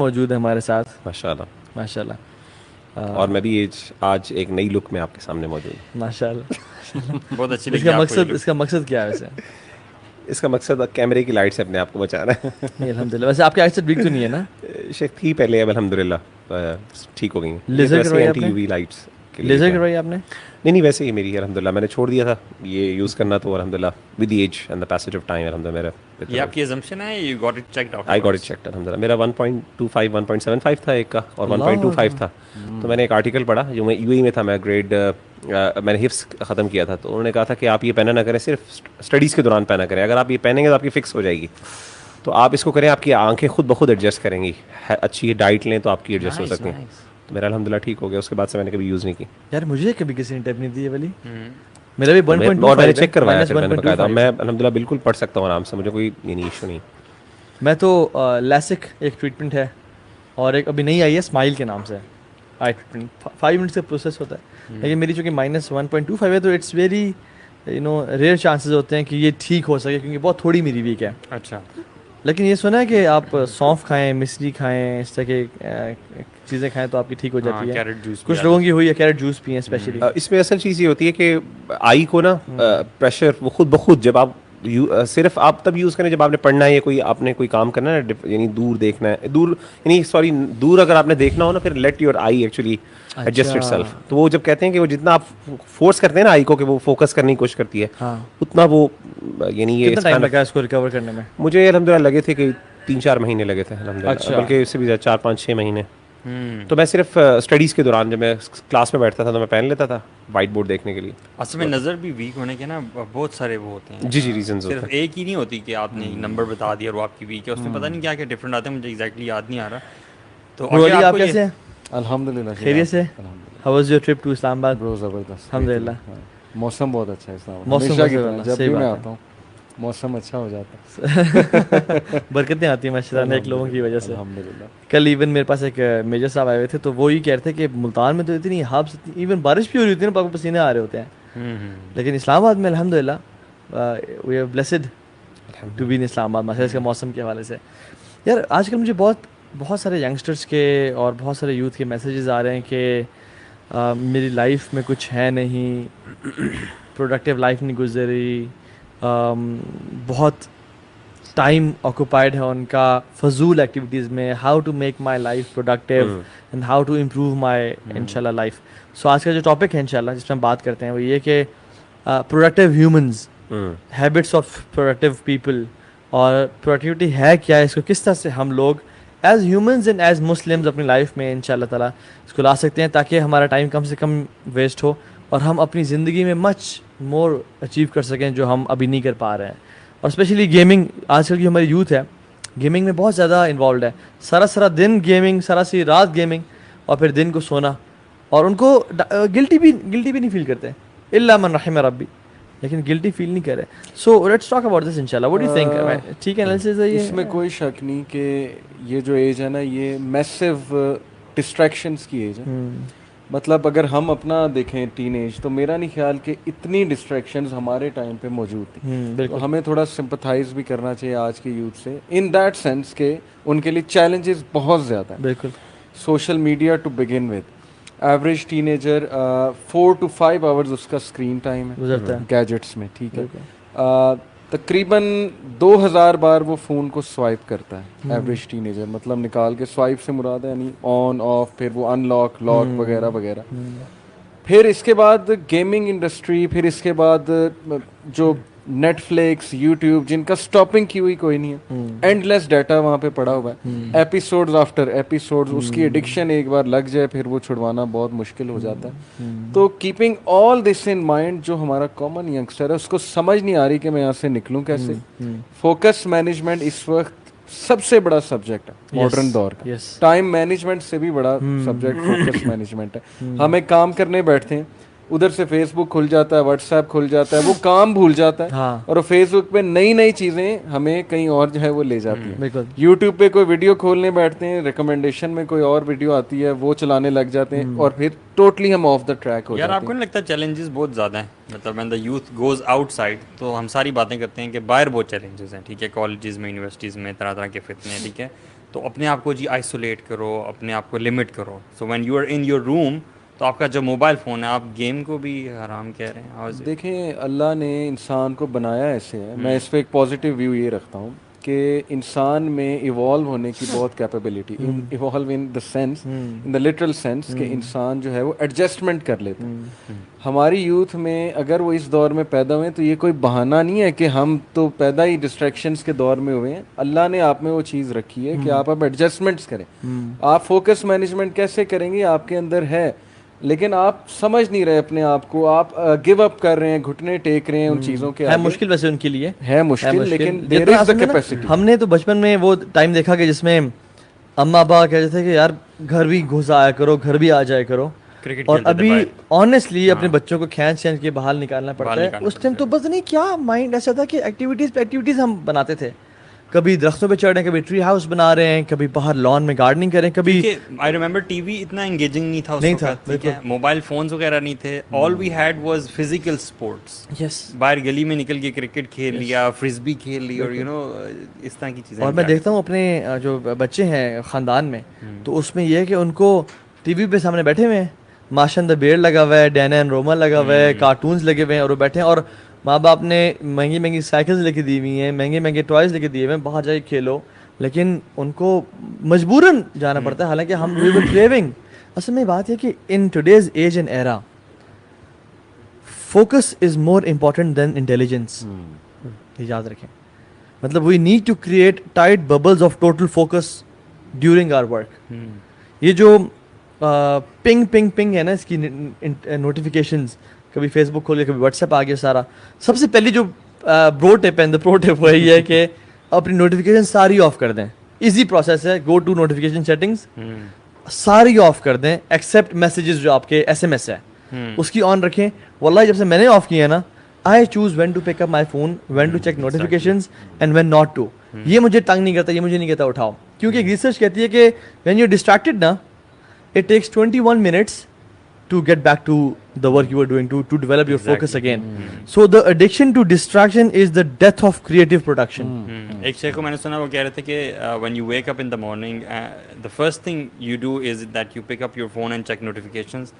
موجود ہے ہمارے ساتھ ماشاءاللہ ماشاء اللہ. اور میں بھی آج ایک نئی لک میں آپ کے سامنے موجود ہوں. ماشاء اللہ. بہت اچھی اس لگی کا آپ کو مقصد اس کا مقصد کیا ہے ویسے؟ اس کا مقصد کیمرے کی لائٹ سے اپنے آپ کو بچانا ہے. نہیں الحمد للہ. ویسے آپ کی آئی سیٹ ویک تو نہیں ہے نا؟ شیخ تھی پہلے، اب الحمد للہ ٹھیک ہو گئی ہیں. لیزر کروائی آپ اینٹی نے؟ یو وی لائٹس کے لیے لیزر کروائی آپ نے؟ نہیں ویسے ہی میری الحمد للہ میں نے چھوڑ دیا تھا یہ یوز کرنا، تو الحمد للہ with the age and the passage of time الحمد للہ میرا یہ آپ کی assumption ہے you got it checked out? I got it checked الحمد للہ. میرا 1.25 1.75 تھا ایک کا، اور 1.25 تھا. تو میں نے ایک آرٹیکل پڑھا جو میں یو اے میں تھا، میں گریڈ میں نے حفظ ختم کیا تھا، تو انہوں نے کہا تھا کہ آپ یہ پہنا نہ کریں، صرف اسٹڈیز کے دوران پہنا کریں. اگر آپ یہ پہنیں گے تو آپ کی فکس ہو جائے گی. تو آپ اس کو کریں، آپ کی آنکھیں خود بخود ایڈجسٹ کریں گی. اچھی ڈائٹ لیں تو آپ کی ایڈجسٹ ہو سکتی ہیں. تو میرا الحمد للہ ٹھیک ہو گیا. اس کے بعد سے میں نے کبھی یوز نہیں کی. یار مجھے کبھی کسی نے ٹیپ نہیں دی ہے والی. میرا بھی 1.25 اور میں نے چیک کروایا ہے. پھر میں نے بتایا میں الحمد للہ بالکل پڑھ سکتا ہوں آرام سے، مجھے کوئی یہ نہیں ایشو نہیں. میں تو لیسک ایک ٹریٹمنٹ ہے، اور ایک ابھی نہیں آئی ہے اسمائل کے نام سے آئی ٹریٹمنٹ. 5 منٹ سے پروسیس ہوتا ہے، لیکن میری چونکہ -1.25 ہے تو اٹس ویری ریئر چانسز ہوتے ہیں کہ یہ ٹھیک ہو سکے، کیونکہ بہت تھوڑی میری ویک ہے. اچھا. لیکن یہ سنا ہے کہ آپ سونف کھائیں، مصری کھائیں، اس طرح کے چیزیں کھائیں تو آپ کی ٹھیک ہو جاتی ہے. کیرٹ جوس کچھ لوگوں کی ہوئی ہے، کیرٹ جوس پئیں اسپیشلی. اس میں اصل چیز یہ ہوتی ہے کہ آئی کو نا پریشر وہ خود بخود جب آپ صرف آپ تب یوز کریں جب آپ نے پڑھنا ہے یا کوئی آپ نے کوئی کام کرنا ہے، یعنی دور دیکھنا ہے، دور یعنی سوری دور اگر آپ نے دیکھنا ہو نا، پھر let your I actually adjust it self. تو وہ جب کہتے ہیں کہ وہ جتنا آپ فورس کرتے ہیں نا آئی کو کہ وہ فوکس کرنے کی کوشش کرتی ہے، اتنا وہ یعنی یہ کتنا ٹائم لگا اس کو ریکور کرنے میں؟ مجھے الحمد للہ لگے تھے کہ 3-4 مہینے لگے تھے الحمد للہ، بلکہ اس سے بھی زیادہ 4-5-6 مہینے. تو میں صرف اسٹڈیز کے دوران جب میں کلاس میں بیٹھتا تھا تو میں پہن لیتا تھا وائٹ بورڈ دیکھنے کے لیے. اصل میں نظر بھی ویک ہونے کے نا بہت سارے وہ ہوتے ہیں. جی ریزنز صرف ایک ہی نہیں ہوتی کہ آپ نے نمبر بتا دیا اور وہ آپ کی ویک ہے. اس میں پتہ نہیں کیا کیا ڈفرینٹ آتے ہیں، مجھے ایگزیکٹلی یاد نہیں آ رہا. تو آپ کیسے ہیں؟ الحمدللہ خیریت سے. How was your trip to Islamabad? Bro زبردست الحمدللہ. موسم بہت اچھا ہے اسلام آباد. موسم جب بھی میں آتا ہوں موسم اچھا ہو جاتا ہے، برکتیں آتی ہیں ماشاء اللہ نیک لوگوں کی وجہ سے. الحمدللہ. کل ایون میرے پاس ایک میجر صاحب آئے ہوئے تھے، تو وہ یہ کہہ رہے تھے کہ ملتان میں تو اتنی ہابس، ایون بارش بھی ہو رہی ہوتی ہے نا، پاک پسینے آ رہے ہوتے ہیں، لیکن اسلام آباد میں الحمدللہ we are blessed to be in Islamabad. ماشاء اللہ اس کے موسم کے حوالے سے. یار آج کل مجھے بہت سارے ینگسٹرس کے اور بہت سارے یوتھ کے میسیجز آ رہے ہیں کہ میری لائف میں کچھ ہے نہیں، پروڈکٹیو لائف نہیں گزری، بہت ٹائم آکوپائڈ ہے ان کا فضول ایکٹیویٹیز میں. How to make my life productive and how to improve my انشاء اللہ لائف. سو آج کا جو ٹاپک ہے انشاء اللہ جس میں ہم بات کرتے ہیں وہ یہ کہ productive humans, habits of productive people, اور پروڈکٹیوٹی ہے کیا ہے، اس کو کس طرح سے ہم لوگ as humans and as Muslims اپنی لائف میں انشاء اللہ تعالیٰ اس کو لا سکتے ہیں، تاکہ ہمارا ٹائم کم سے کم ویسٹ ہو اور ہم اپنی زندگی میں مچ مور اچیو کر سکیں جو ہم ابھی نہیں کر پا رہے ہیں. اور اسپیشلی گیمنگ، آج کل کی ہماری یوتھ ہے گیمنگ میں بہت زیادہ انوالوڈ ہے. سارا دن گیمنگ، سی رات گیمنگ، اور پھر دن کو سونا، اور ان کو گلٹی بھی نہیں فیل کرتے الا من رحم ربی، لیکن گلٹی فیل نہیں کرے. So let's talk about this انشاءاللہ. What do you think? ٹھیک ہے انالیسس ہے یہ. اس میں کوئی شک نہیں کہ یہ جو ایج ہے نا، یہ میسو ڈسٹریکشنز کی ایج ہے. مطلب اگر ہم اپنا دیکھیں ٹین ایج، تو میرا نہیں خیال کہ اتنی ڈسٹریکشنز ہمارے ٹائم پہ موجود تھیں. تو ہمیں تھوڑا سمپتھائز بھی کرنا چاہیے آج کے یوتھ سے، ان دیٹ سینس کہ ان کے لیے چیلنجز بہت زیادہ ہیں. بالکل. Social media to begin with, average teenager 4 to 5 hours اس کا اسکرین ٹائم ہے گیجٹس میں. ٹھیک ہے، تقریباً 2000 بار وہ فون کو سوائپ کرتا ہے ایوریج ٹین ایجر. مطلب نکال کے سوائپ سے مراد ہے یعنی آن آف، پھر وہ ان لاک لاک وغیرہ وغیرہ. پھر اس کے بعد گیمنگ انڈسٹری، پھر اس کے بعد جو نیٹ فلکس، یوٹیوب، جن کا اسٹاپنگ کی ہوئی کوئی نہیں ہے. اینڈ لیس ڈیٹا وہاں پہ پڑا ہوا ہے، ایپیسوڈز آفٹر ایپیسوڈز. اس کی ایڈکشن ایک بار لگ جائے پھر وہ چھڑوانا بہت مشکل ہو جاتا ہے. تو keeping all this in mind, جو ہمارا کامن ینگسٹر ہے اس کو سمجھ نہیں آ رہی کہ میں یہاں سے نکلوں کیسے. فوکس مینجمنٹ اس وقت سب سے بڑا سبجیکٹ ہے ماڈرن دور کا. ٹائم مینجمنٹ سے بھی بڑا سبجیکٹ فوکس مینجمنٹ ہے. ہم ایک کام کرنے بیٹھتے ہیں، ادھر سے فیس بک کھل جاتا ہے، واٹس ایپ کھل جاتا ہے، وہ کام بھول جاتا ہے، اور فیس بک پہ نئی چیزیں ہمیں کہیں اور جو ہے وہ لے جاتی ہیں. یوٹیوب پہ کوئی ویڈیو کھولنے بیٹھتے ہیں، ریکمنڈیشن میں کوئی اور ویڈیو آتی ہے، وہ چلانے لگ جاتے ہیں، اور پھر ٹوٹلی ہم آف دا ٹریک ہو جاتے ہیں. یار آپ کو نہیں لگتا چیلنجز بہت زیادہ ہیں؟ مطلب when the youth goes outside، تو ہم ساری باتیں کرتے ہیں کہ باہر بہت چیلنجز ہیں. ٹھیک ہے، کالجز میں، یونیورسٹیز میں طرح طرح کے فتنے ہیں. ٹھیک ہے، تو اپنے آپ کو جی آئسولیٹ کرو, اپنے آپ کو لمٹ کرو. So when you are in your room تو آپ کا جو موبائل فون ہے آپ گیم کو بھی حرام کہہ رہے ہیں. دیکھیں اللہ نے انسان کو بنایا ایسے ہے, میں اس پہ ایک پازیٹیو ویو یہ رکھتا ہوں کہ انسان میں ایوالو ہونے کی بہت capability, evolve in the sense, in the literal sense کہ انسان جو ہے وہ ایڈجسٹمنٹ کر لیتا ہے. ہماری یوتھ میں اگر وہ اس دور میں پیدا ہوئے تو یہ کوئی بہانہ نہیں ہے کہ ہم تو پیدا ہی ڈسٹریکشنز کے دور میں ہوئے ہیں. اللہ نے آپ میں وہ چیز رکھی ہے کہ آپ اب ایڈجسٹمنٹس کریں. آپ فوکس مینجمنٹ کیسے کریں گے آپ کے اندر ہے, لیکن آپ سمجھ نہیں رہے اپنے آپ کو, آپ گیو اپ کر رہے ہیں, گھٹنے ٹیک رہے ہیں ان چیزوں کے. ہے مشکل ویسے ان کے لیے ہے مشکل, لیکن دیر از دا کیپیسٹی. ہم نے تو بچپن میں وہ ٹائم دیکھا کہ جس میں اما ابا کہتے تھے کہ یار گھر بھی گھس آیا کرو, گھر بھی آ جایا کرو, اور ابھی آنیسٹلی اپنے بچوں کو کھینچ کھینچ کے باہر نکالنا پڑتا ہے. اس ٹائم تو بس نہیں کیا مائنڈ ایسا تھا کہ ایکٹیویٹیز پہ ایکٹیویٹیز ہم بناتے تھے, کبھی درختوں پہ چڑھ رہے ہیں, کبھی ٹری ہاؤس بنا رہے ہیں, کبھی باہر لان میں گارڈننگ کریں, کبھی آئی ریمبر ٹی وی اتنا انگیجنگ نہیں تھا اس وقت, موبائل فونز وغیرہ نہیں تھے. All we had was physical sports. Yes, باہر گلی میں نکل کے کرکٹ کھیل لیا, فرسبی کھیل لی, اور یو نو اس طرح کی چیزیں. اور میں دیکھتا ہوں اپنے جو بچے ہیں خاندان میں, تو اس میں یہ ہے کہ ان کو ٹی وی پہ سامنے بیٹھے ہوئے ہیں, ماشاء دا بیئر لگا ہوا ہے, ڈین اینڈ روما لگا ہوا ہے, کارٹونز لگے ہوئے ہیں, اور وہ بیٹھے ہیں, اور ماں باپ نے مہنگی مہنگی سائیکلز لے کے دی ہوئی ہیں, مہنگے مہنگے ٹوائز لے کے دیے ہوئے ہیں, باہر جائے کھیلو, لیکن ان کو مجبوراً جانا پڑتا ہے. حالانکہ ہم وی ور کریونگ. اصل میں بات ہے کہ in today's age and era focus is more important than intelligence. یاد رکھیں, مطلب we need to create tight bubbles of total focus during our work. یہ جو پنگ پنگ پنگ ہے نا اس کی نوٹیفیکیشنز, کبھی فیس بک کھول کے کبھی واٹس ایپ آ گیا سارا, سب سے پہلی جو برو ٹپ ہے, پرو ٹپ وہی ہے کہ اپنی نوٹیفیکیشن ساری آف کر دیں. ایزی پروسیس ہے, گو ٹو نوٹیفیکیشن سیٹنگز, ساری آف کر دیں ایکسیپٹ میسیجز جو آپ کے ایس ایم ایس ہے اس کی آن رکھیں. واللہ جب سے میں نے آف کیا ہے نا, I choose when to pick up my phone, when to check notifications and when not to. یہ مجھے تنگ نہیں کرتا, یہ مجھے نہیں کہتا اٹھاؤ, کیونکہ ریسرچ کہتی ہے کہ وین یو ڈسٹریکٹڈ نا, it takes 21 minutes to get back to the work you were doing, to develop your focus again. So the addiction to distraction is the death of creative production. ایک شیخ کو میں نے سنا, وہ کہہ رہے تھے کہ when you wake up in the morning, the first thing you do is that you pick up your phone and check notifications,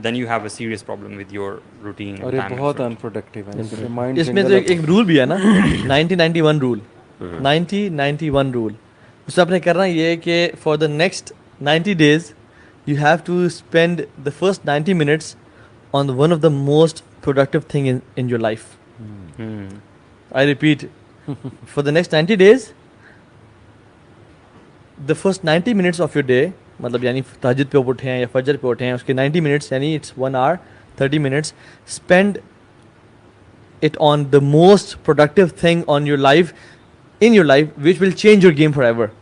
then you have a serious problem with your routine. اور یہ بہت unproductive ہے. اس میں تو ایک role بھی ہے نا, 90-91 رول. 90-91 رول. اس میں آپ نے کرنا یہ ہے کہ for the next 90 days you have to spend the first 90 minutes on one of the most productive thing in your life. I repeat, for the next 90 days, the first 90 minutes of your day, مطلب یعنی تہجد پہ اٹھے ہیں یا فجر پہ اٹھے ہیں, اس کے 90 minutes یعنی it's 1 hour 30 minutes, spend it on the most productive thing on your life, in your life, which will change your game forever.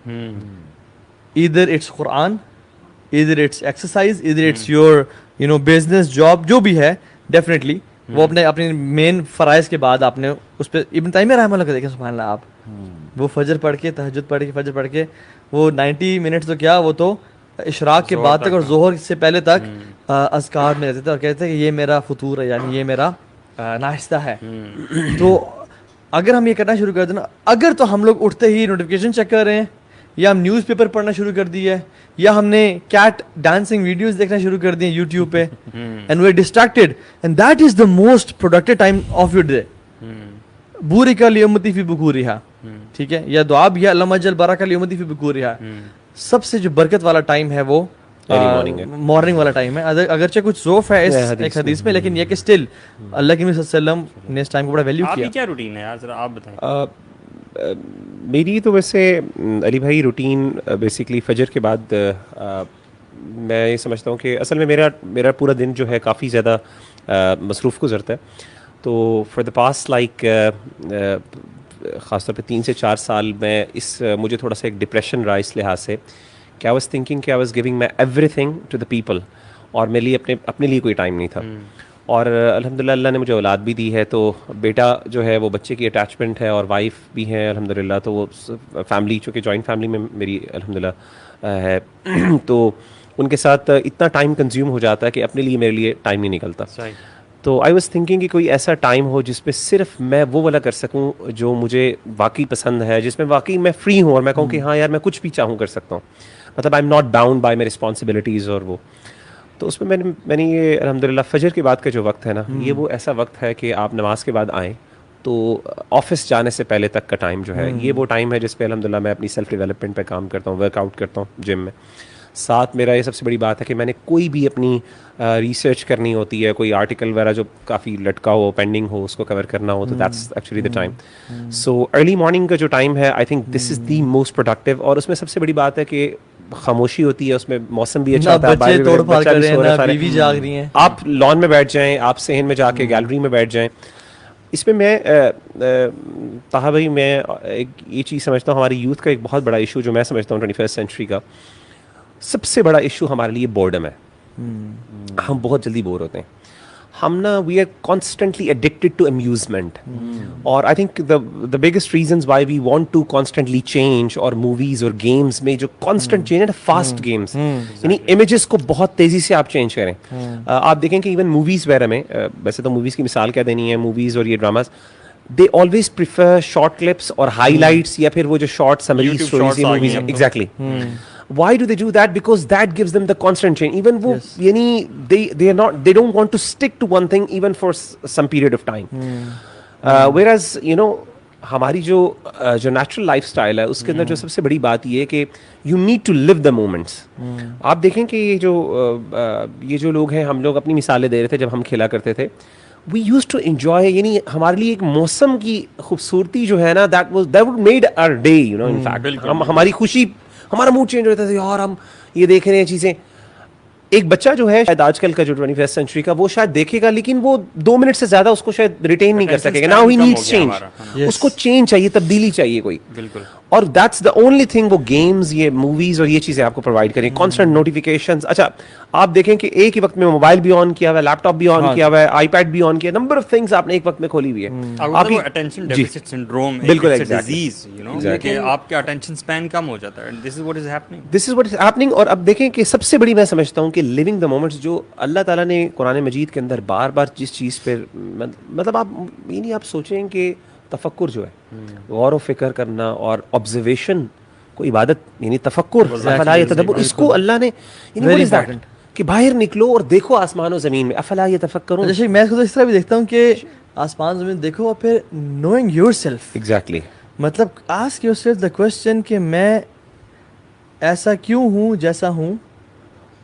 Either it's Quran, either it's exercise, either it's your business, job, جو بھی ہے, definitely وہ اپنے مین فرائض کے بعد آپ نے اس پہ. ابن تیمیہ رحمہ اللہ کا دیکھیں سبحان اللہ, آپ وہ فجر پڑھ کے, تہجد پڑھ کے, فجر پڑھ کے, وہ 90 منٹس تو کیا, وہ تو اشراق کے بعد تک اور ظہر سے پہلے تک اذکار میں رہتے تھے, اور کہتے ہیں کہ یہ میرا فطور ہے, یعنی یہ میرا ناشتہ ہے. تو اگر ہم یہ کرنا شروع کر دیں نا, اگر تو ہم لوگ اٹھتے ہی نوٹیفیکیشن چیک کر رہے ہیں, یا ہم نیوز پیپر پڑھنا شروع کر دی ہے, یا ہم نے کیٹ ڈانسنگ ویڈیوز دیکھنا شروع کر دی ہیں یوٹیوب پہ, and we are distracted, and that is the most productive time of your day. بورک لیمتی فی بکورہا, ٹھیک ہے, یا دعا بھی ہے اللہم اجعل برکۃ لیمتی فی بکورہا. سب سے جو برکت والا ٹائم ہے وہ مارننگ والا ٹائم ہے. اگرچہ کچھ ضعف ہے اس ایک حدیث میں, لیکن یہ کہ اسٹل اللہ کے نبی صلی اللہ علیہ وسلم نے اس ٹائم کو بڑا ویلیو کیا. آپ کی کیا روٹین ہے یار, ذرا آپ بتائیں. میری تو ویسے علی بھائی روٹین بیسکلی فجر کے بعد میں یہ سمجھتا ہوں کہ اصل میں میرا پورا دن جو ہے کافی زیادہ مصروف گزرتا ہے. تو فار دا پاسٹ لائک خاص طور پہ 3 سے 4 سال میں مجھے تھوڑا سا ایک ڈپریشن رہا اس لحاظ سے کہ آئی واز تھنکنگ کہ I was giving my everything to the people, اور میرے لیے اپنے لیے کوئی ٹائم نہیں تھا. اور الحمدللہ اللہ نے مجھے اولاد بھی دی ہے, تو بیٹا جو ہے وہ بچے کی اٹیچمنٹ ہے, اور وائف بھی ہے الحمدللہ. تو وہ فیملی, چونکہ جوائنٹ فیملی میں میری الحمدللہ ہے, تو ان کے ساتھ اتنا ٹائم کنزیوم ہو جاتا ہے کہ اپنے لیے میرے لیے ٹائم نہیں نکلتا. تو آئی واز تھنکنگ کہ کوئی ایسا ٹائم ہو جس پہ صرف میں وہ والا کر سکوں جو مجھے واقعی پسند ہے, جس میں واقعی میں فری ہوں اور میں کہوں کہ ہاں یار میں کچھ بھی چاہوں کر سکتا ہوں, مطلب I am not bound by my responsibilities اور وہ. تو اس میں میں نے یہ الحمدللہ فجر کے بعد کا جو وقت ہے نا, یہ وہ ایسا وقت ہے کہ آپ نماز کے بعد آئیں تو آفس جانے سے پہلے تک کا ٹائم جو ہے, یہ وہ ٹائم ہے جس پہ الحمدللہ میں اپنی سیلف ڈیولپمنٹ پہ کام کرتا ہوں, ورک آؤٹ کرتا ہوں جم میں. ساتھ میرا یہ سب سے بڑی بات ہے کہ میں نے کوئی بھی اپنی ریسرچ کرنی ہوتی ہے, کوئی آرٹیکل وغیرہ جو کافی لٹکا ہو, پینڈنگ ہو, اس کو کور کرنا ہو, تو that's actually the time. So early morning کا جو ٹائم ہے, I think this is the most productive. اور اس میں سب سے بڑی بات ہے کہ خاموشی ہوتی ہے, اس میں موسم بھی اچھا ہوتا ہے, آپ لان میں بیٹھ جائیں, آپ صحن میں جا کے گیلری میں بیٹھ جائیں. اس میں طاہا بھائی میں ایک یہ چیز سمجھتا ہوں, ہماری یوتھ کا ایک بہت بڑا ایشو جو میں سمجھتا ہوں 21st سینچری کا سب سے بڑا ایشو ہمارے لیے بورڈم ہے. ہم بہت جلدی بور ہوتے ہیں. ہم نا we are constantly addicted to amusement, اور I think the biggest reasons why we want to constantly change, اور موویز اور گیمز میں جو کانسٹنٹ چینج ہے, فاسٹ گیمز, یعنی امیجز کو بہت تیزی سے آپ چینج کریں. آپ دیکھیں کہ ایون موویز وغیرہ میں, ویسے تو موویز کی مثال کیا دینی ہے, موویز اور یہ dramas they always prefer short clips or highlights یا پھر وہ جو short summary stories ہیں movies ہیں. Exactly. Why do they do that? Because that gives them the constant change. Even وہ یعنی they don't want to stick to one thing even for some period of time. Whereas you know ہماری جو natural life style ہے اس کے اندر جو سب سے بڑی بات یہ ہے کہ you need to live the moments. آپ دیکھیں کہ یہ جو لوگ ہیں, ہم لوگ اپنی مثالیں دے رہے تھے جب ہم کھیلا کرتے تھے, we used to enjoy, یعنی ہمارے لیے ایک موسم کی خوبصورتی جو ہے نا, that would made our day, you know, in fact ہماری خوشی, ہمارا موڈ چینج ہوتا تھا, یار ہم یہ دیکھ رہے ہیں چیزیں. ایک بچہ جو ہے شاید آج کل کا جو 21st سینچری کا, وہ شاید دیکھے گا لیکن وہ 2 منٹ سے زیادہ اس کو شاید ریٹین نہیں کر سکے گا. ناؤ ہی نیڈس چینج, اس کو چینج چاہیے, تبدیلی چاہیے کوئی. بالکل. اور دیٹس دا اونلی تھنگ وہ گیمز, یہ موویز اور یہ چیزیں آپ کو پرووائڈ کریں. Constant notifications. اچھا آپ دیکھیں کہ ایک ہی وقت میں موبائل بھی آن کیا ہوا ہے, لیپ ٹاپ بھی آن کیا ہوا ہے, آئی پیڈ بھی آن کیا, نمبر آف تھنگز آپ نے ایک وقت میں کھولی ہوئی ہے. آپ کی اٹینشن ڈیفیسٹ سنڈروم, بالکل ڈیزیز, یو نو, کہ آپ کا اٹینشن سپین کم ہو جاتا ہے. دس از واٹ از ہیپننگ. اور اب دیکھیں کہ سب سے بڑی میں سمجھتا ہوں کہ لیونگ دا مومنٹس جو اللہ تعالیٰ نے قرآن مجید کے اندر بار بار جس چیز پہ, مطلب آپ یعنی آپ سوچیں کہ تفکر جو ہے, غور و فکر کرنا اور آبزرویشن کو عبادت, یعنی تفکر, افلا یتدبر, اس کو اللہ نے کہ باہر نکلو اور دیکھو آسمان و زمین میں, افلا یتفکرون. جیسے میں اس کو اس طرح بھی دیکھتا ہوں کہ آسمان زمین دیکھو اور پھر نوئنگ یور سیلف. ایگزیکٹلی. مطلب ask your self the question کہ میں ایسا کیوں ہوں جیسا ہوں,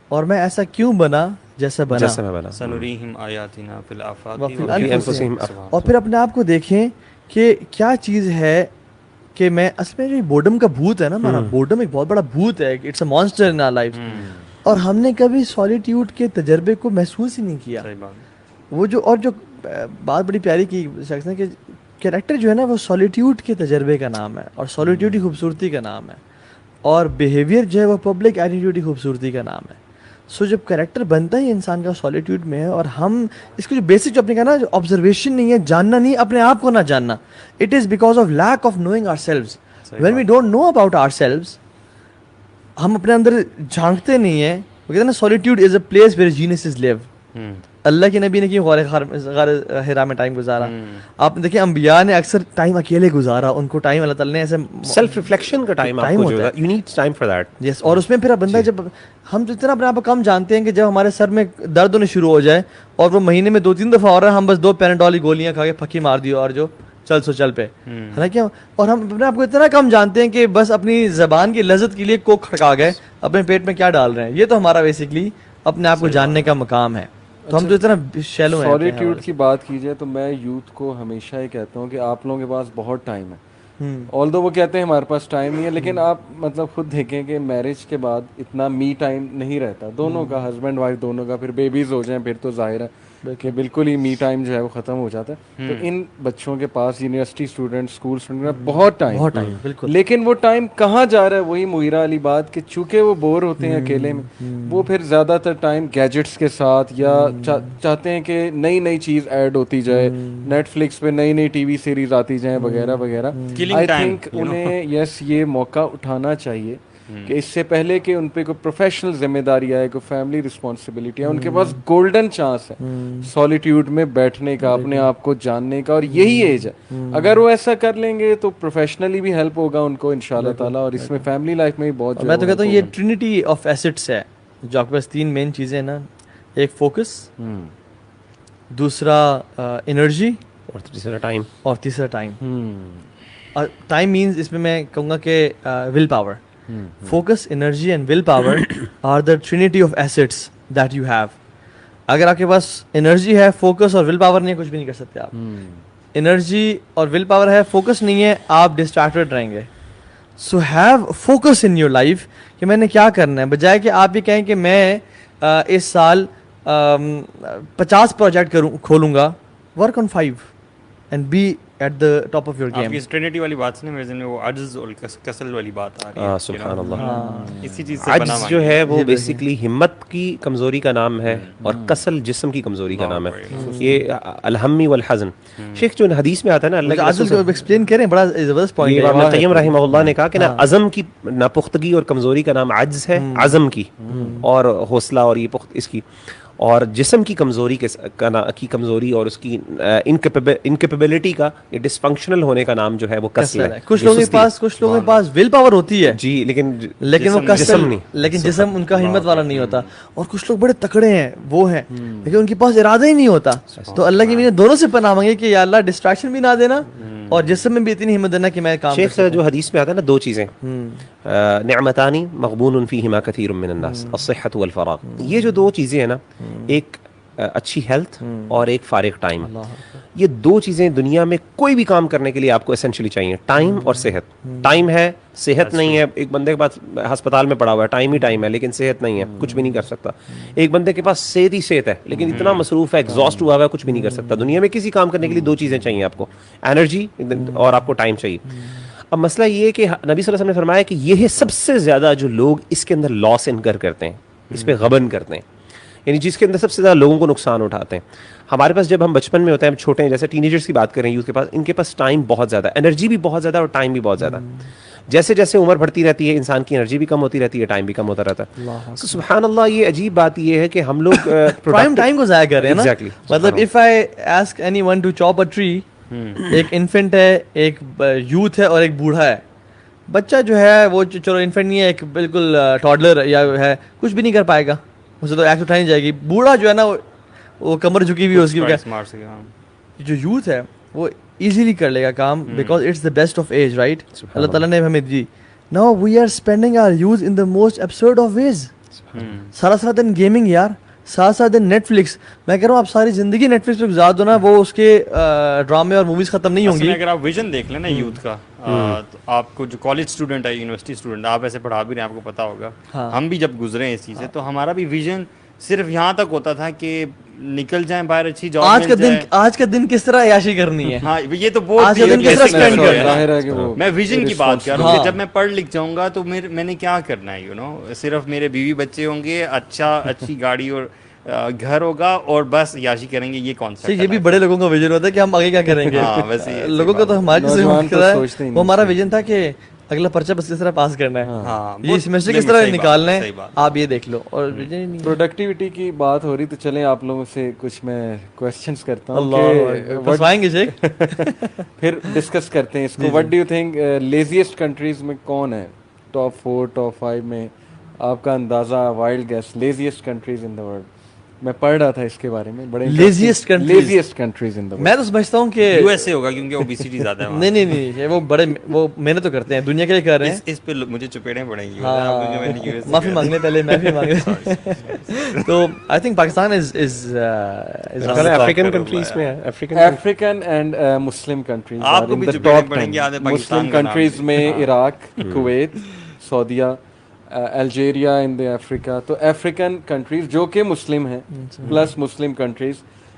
اور میں ایسا کیوں بنا جیسا بنا. سنریہم آیاتنا فی الآفاق وفی انفسہم. اور پھر اپنے آپ کو دیکھیں کہ کیا چیز ہے کہ میں اصل میں جو بورڈم کا بھوت ہے نا, ہمارا بورڈم ایک بہت بڑا بھوت ہے, it's a monster in our life, اور ہم نے کبھی سولیٹیوڈ کے تجربے کو محسوس ہی نہیں کیا. وہ جو اور جو بات بڑی پیاری کی شخص نے کہ کریکٹر جو ہے نا وہ سولیٹیوڈ کے تجربے کا نام ہے, اور سولیٹیوڈ کی خوبصورتی کا نام ہے, اور بیہیویئر جو ہے وہ پبلک ایٹیٹیوڈ کی خوبصورتی کا نام ہے. سو جب کریکٹر بنتا ہی انسان کا سولیٹیوڈ میں ہے, اور ہم اس کو جو بیسک جو اپنے کہا نا آبزرویشن نہیں ہے, جاننا نہیں, اپنے آپ کو نہ جاننا, it is because of lack of knowing ourselves. When we don't know about ourselves, ہم اپنے اندر جھانکتے نہیں ہیں. وہ کہتے ہیں نا سولیٹیوڈ از اے پلیس ویئر جینیسز لیو. اللہ کے نبی نے کیوں غار حرا میں ٹائم گزارا؟ آپ نے دیکھیں انبیاء نے اکثر ٹائم اکیلے گزارا, ان کو ٹائم اللہ تعالیٰ نے ایسے سیلف ریفلیکشن کا ٹائم ہوتا ہے, you need time for that. Yes. اور اس میں پھر بندہ جب ہم تو اتنا اپنے آپ کو کم جانتے ہیں کہ جب ہمارے سر میں درد ہونے شروع ہو جائے اور وہ مہینے میں 2-3 دفعہ ہو رہا ہے, ہم بس 2 پیناڈول کی گولیاں کھا کے پھکی مار دی اور جو چل سو چل پہ, ہے نا کیا. اور ہم اپنے آپ کو اتنا کم جانتے ہیں کہ بس اپنی زبان کی لذت کے لیے کوک کھڑکا گئے, اپنے پیٹ میں کیا ڈال رہے ہیں. یہ تو ہمارا بیسکلی اپنے آپ کو جاننے کا مقام ہے. تو ہم تو اتنا شیلو ہیں. سولیٹیوڈ کی بات کی جائے تو میں یوتھ کو ہمیشہ یہ کہتا ہوں کہ آپ لوگوں کے پاس بہت ٹائم ہے. آلدو وہ کہتے ہیں ہمارے پاس ٹائم نہیں ہے, لیکن آپ مطلب خود دیکھیں کہ میرج کے بعد اتنا می ٹائم نہیں رہتا دونوں کا, ہسبینڈ وائف دونوں کا. پھر بیبیز ہو جائیں پھر تو ظاہر ہے کہ بالکل ہی می ٹائم جو ہے وہ ختم ہو جاتا ہے. تو ان بچوں کے پاس یونیورسٹی اسٹوڈنٹ, اسکول اسٹوڈنٹ بہت ٹائم, لیکن وہ ٹائم کہاں جا رہا ہے؟ وہی مغیرہ علی بات کہ چونکہ وہ بور ہوتے ہیں اکیلے میں, وہ پھر زیادہ تر ٹائم گیجٹس کے ساتھ, یا چاہتے ہیں کہ نئی نئی چیز ایڈ ہوتی جائے, نیٹ فلکس پہ نئی نئی ٹی وی سیریز آتی جائیں وغیرہ وغیرہ. آئی تھنک انہیں یس یہ موقع اٹھانا چاہیے کہ اس سے پہلے کہ ان پہ کوئی پروفیشنل ذمہ داری آئے, کوئی فیملی رسپانسبلٹی ہے, ان کے پاس گولڈن چانس ہے سالیٹیوڈ میں بیٹھنے کا, اپنے آپ کو جاننے کا, اور یہی ایج ہے. اگر وہ ایسا کر لیں گے تو پروفیشنلی بھی ہیلپ ہوگا ان کو انشاءاللہ تعالیٰ, اور اس میں فیملی لائف میں بھی بہت. میں تو کہتا ہوں یہ ٹرینٹی آف ایسٹس ہے جو آپ کے پاس 3 مین چیزیں ہیں نا, ایک فوکس, دوسرا انرجی, اور تیسرا ٹائم. ٹائم مینز اس میں کہوں گا کہ will power. Focus, energy and will power are the trinity of assets that you have. اگر آپ کے پاس انرجی ہے, فوکس اور ول پاور نہیں ہے, کچھ بھی نہیں کر سکتے آپ. انرجی اور ول پاور ہے, فوکس نہیں ہے, آپ ڈسٹریکٹڈ رہیں گے. So have focus in your life کہ میں نے کیا کرنا ہے, بجائے کہ آپ یہ کہیں کہ میں اس سال 50 پروجیکٹ کھولوں گا. Work on 5 and be at the top of your game. آپ کی ٹرینٹی والی بات سے میرے ذہن میں وہ عجز اور کسل والی بات آ رہی ہے. سبحان اللہ. اسی چیز سے بنا عجز جو ہے وہ بیسیکلی ہمت کی کمزوری کا نام ہے, اور کسل جسم کی کمزوری کا نام ہے. یہ الہمی والحزن. شیخ جو حدیث میں آتا ہے نا, اللہ کے عجز کو ایکسپلین کریں, بڑا زبردست پوائنٹ ہے. ابن قیم رحمہ اللہ نے کہا کہ نا عزم کی ناپختگی اور کمزوری کا نام عجز ہے, عزم کی اور حوصلہ اور یہ اس کی, اور جسم کی کمزوری کی کمزوری اور اس کی انکیپیبلٹی کا, یہ ڈس فنکشنل ہونے کا نام جو ہے وہ کسل ہے. کچھ لوگوں کے پاس ول پاور ہوتی ہے جی, لیکن وہ کسل نہیں, لیکن جسم ان کا ہمت والا نہیں ہوتا. اور کچھ لوگ بڑے تکڑے ہیں, وہ ہیں, لیکن ان کے پاس ارادہ ہی نہیں ہوتا. تو اللہ کی میں دونوں سے پناہ مانگے کہ یا اللہ ڈسٹریکشن بھی نہ دینا, اور جسم میں بھی اتنی ہمت دینا کہ میں کام. شیخ جو حدیث میں آتا ہے نا, 2 چیزیں, نعمتانی مغبون فیہما کثیر من الناس, الصحۃ والفراغ. یہ جو 2 چیزیں ہیں نا, ایک اچھی ہیلتھ اور ایک فارغ ٹائم, یہ 2 چیزیں دنیا میں کوئی بھی کام کرنے کے لیے آپ کو اسینشلی چاہیے. ٹائم اور صحت. ٹائم ہے, صحت نہیں ہے. ایک بندے کے پاس ہسپتال میں پڑا ہوا ہے, ٹائم ہی ٹائم ہے, لیکن صحت نہیں ہے, کچھ بھی نہیں کر سکتا. ایک بندے کے پاس صحت ہی صحت ہے, لیکن اتنا مصروف ہے, ایگزاسٹ ہوا ہے, کچھ بھی نہیں کر سکتا. دنیا میں کسی کام کرنے کے لیے 2 چیزیں چاہیے آپ کو, انرجی اور آپ کو ٹائم چاہیے. اب مسئلہ یہ ہے کہ نبی صلی اللہ علیہ وسلم نے فرمایا کہ یہ سب سے زیادہ جو لوگ اس کے اندر لاس انکر کرتے ہیں, اس پہ غبن کرتے ہیں, یعنی جس کے اندر سب سے زیادہ لوگوں کو نقصان اٹھاتے ہیں. ہمارے پاس جب ہم بچپن میں ہوتے ہیں, ہم چھوٹے ہیں, جیسے ٹین ایجرس کی بات کریں, یوتھ کے پاس, ان کے پاس ٹائم بہت زیادہ, انرجی بھی بہت زیادہ اور ٹائم بھی بہت زیادہ. جیسے جیسے عمر بڑھتی رہتی ہے, انسان کی انرجی بھی کم ہوتی رہتی ہے, ٹائم بھی کم ہوتا رہتا ہے. سبحان اللہ, یہ عجیب بات یہ ہے کہ ہم لوگ پرائم ٹائم کو ضائع کر رہے ہیں نا. مطلب if I ask anyone to chop a tree, ایک انفنٹ ہے, ایک یوتھ ہے, اور ایک بوڑھا ہے. بچہ جو ہے وہ چلو انفنٹ نہیں ہے, ایک بالکل ٹاڈلر یا ہے, کچھ بھی نہیں کر پائے گا, اسے تو ایکٹ اٹھانی جائے گی. بوڑھا جو ہے نا وہ کمر جھکی ہوئی اس کی, جو یوتھ ہے وہ ایزیلی کر لے گا کام, because it's the best of age, right. اللہ تعالیٰ نے ہمیں دی. Now we are spending our youth in the most absurd of ways. سارا دن گیمنگ یار, سارا دن نیٹ فلکس. میں کہہ رہا ہوں آپ ساری زندگی نیٹ فلکس پہ گزار دو نا, وہ اس کے ڈرامے اور موویز ختم نہیں ہوں گی. اگر آپ ویژن دیکھ لیں نا یوتھ کا, تو آپ کو جو کالج اسٹوڈنٹ ہے, یونیورسٹی اسٹوڈنٹ, آپ ایسے پڑھا بھی رہے ہیں, آپ کو پتا ہوگا. ہم بھی جب گزرے ہیں اس چیز سے, تو ہمارا بھی ویژن صرف یہاں تک ہوتا تھا کہ نکل جائیں باہر, اچھی جاب. آج کا دن کس طرح عیاشی کرنی ہے. ہاں, یہ تو بہت میں ویژن کی بات کر رہا ہوں کہ جب میں پڑھ لکھ جاؤں گا تو میں نے کیا کرنا ہے, صرف میرے بیوی بچے ہوں گے, اچھی گاڑی اور گھر ہوگا, اور بس عیاشی کریں گے. یہ کانسیپٹ, یہ بھی بڑے لوگوں کا ویژن ہوتا ہے کہ ہم آگے کیا کریں گے. لوگوں کا تو ہمارے وہ ہمارا ویژن تھا کہ اگلا پرچہ بس کس طرح پاس کرنا ہے, یہ سیمسٹر کس طرح نکالنا ہے, آپ یہ دیکھ لو. اور پروڈکٹیوٹی کی بات ہو رہی, تو چلیں آپ لوگوں سے کچھ میں کوسچنس کرتا ہوں, بتوائیں گے شیخ, پھر ڈسکس کرتے ہیں اس کو. What do you think laziest countries میں کون ہے, ٹاپ 4 ٹاپ 5 میں آپ کا اندازہ, wild guess, laziest countries in the world. میں پڑھ رہا تھا اس کے بارے میں, بڑے لیزیسٹ کنٹریز ان دا ورلڈ. میں تو سمجھتا ہوں کہ یو ایس اے ہوگا, کیونکہ اوبیسٹی زیادہ ہے. نہیں, وہ بڑے وہ محنت تو کرتے ہیں, دنیا کے لیے کر رہے ہیں. اس پہ مجھے چپیڑیں پڑیں گی, معافی مانگنے پہلے میں بھی مانگنے. تو I think Pakistan is African countries میں ہے, افریقن اینڈ مسلم کنٹریز. آپ کو بھی چپیڑیں پڑیں گی. مسلم کنٹریز میں عراق, کویت, سعودیہ, الجیریا ان دا افریقہ. تو افریقن کنٹریز جو کہ مسلم ہیں, plus Muslim countries,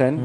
10,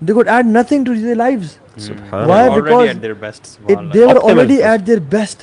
they could add nothing to their lives. Why? Because they were already at their best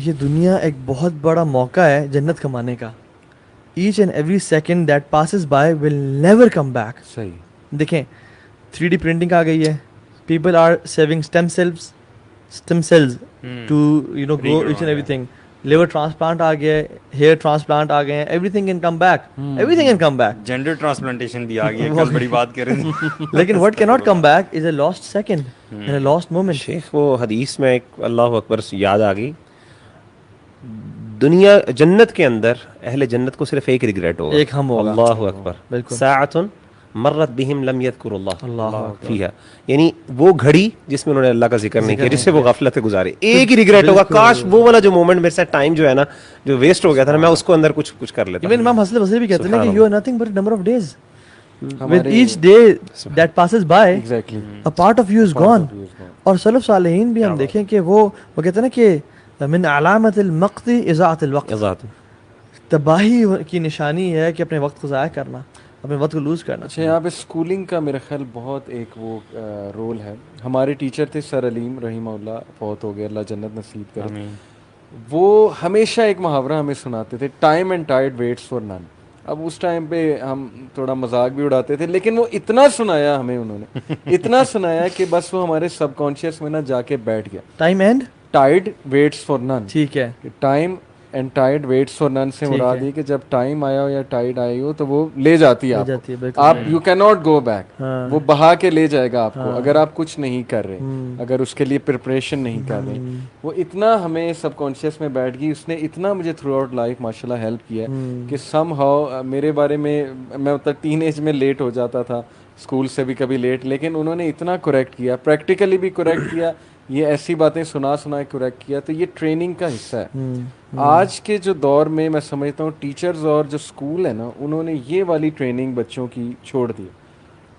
یہ دنیا ایک بہت بڑا موقع ہے جنت کمانے کا. Each and every second that passes by will never come back. صحیح. دیکھیں 3D پرنٹنگ آ گئی ہے. People are saving stem cells to you know grow each and everything. Liver transplant آ گیا ہے, ہیئر ٹرانسپلانٹ آ گئے ہیں. Everything can come back, everything can come back. Gender transplantation بھی آ گئی ہے, کل بڑی بات کر رہے تھے. لیکن what cannot come back is a lost second and a lost moment. شیخ وہ حدیث میں ایک اللہ اکبر یاد آ گئی, دنیا جنت کے اندر اہل جنت کو صرف ایک ریگریٹ ہوگا, ایک ہم ہوگا. اللہ اکبر. بالکل. ساعۃ مرت بہم لم یذکر اللہ اللہ فیہا, یعنی وہ گھڑی جس میں انہوں نے اللہ کا ذکر نہیں کیا, جس سے وہ غفلت سے گزارے. ایک ہی ریگریٹ ہوگا, کاش وہ والا جو مومنٹ میرے سے ٹائم جو ہے نا جو ویسٹ ہو گیا تھا نا, میں اس کو اندر کچھ کر لیتا. ایون امام حسن بصری بھی کہتے ہیں کہ you are nothing but a number of days. With each day that passes by, a part of you is gone. اور سلف صالحین بھی ہم دیکھیں کہ وہ کہتے ہیں نا کہ من علامت المقت اضاعت الوقت, تباہی کی نشانی ہے کہ اپنے وقت کو ضائع کرنا, اپنے وقت کو لوز کرنا. اچھا, یہاں پہ اسکولنگ کا میرا خیال بہت ایک وہ رول ہے. ہمارے ٹیچر تھے سر علیم رحمہ اللہ, فوت ہو گئے, اللہ جنت نصیب کرے. وہ ہمیشہ ایک محاورہ ہمیں سناتے تھے, time and tied waits for نن. اب اس ٹائم پہ ہم تھوڑا مذاق بھی اڑاتے تھے, لیکن وہ اتنا سنایا ہمیں, انہوں نے اتنا سنایا کہ بس وہ ہمارے سب کانشیس میں نا جا کے بیٹھ گیا. Time and tied waits for نن. ٹھیک ہے, time and tied waits for نن سے مراد یہ کہ جب ٹائم آیا ہو یا ٹائڈ آئی ہو تو وہ لے جاتی ہے آپ, you can not go back. وہ بہا کے لے جائے گا آپ کو اگر آپ کچھ نہیں کر رہے, اگر اس کے لیے پریپریشن نہیں کر رہے. وہ اتنا ہمیں سب کانشیس میں بیٹھ گئی, اس نے اتنا مجھے تھرو آؤٹ لائف ماشاء اللہ ہیلپ کیا کہ سم ہاؤ میرے بارے میں, میں مطلب ٹین ایج میں لیٹ ہو جاتا تھا, اسکول سے بھی کبھی لیٹ, لیکن انہوں نے اتنا کریکٹ کیا, پریکٹیکلی بھی کریکٹ کیا, یہ ایسی باتیں سنا کریکٹ کیا. تو یہ ٹریننگ کا حصہ ہے. آج کے جو دور میں میں سمجھتا ہوں ٹیچرز اور جو اسکول ہے نا, انہوں نے یہ والی ٹریننگ بچوں کی چھوڑ دی,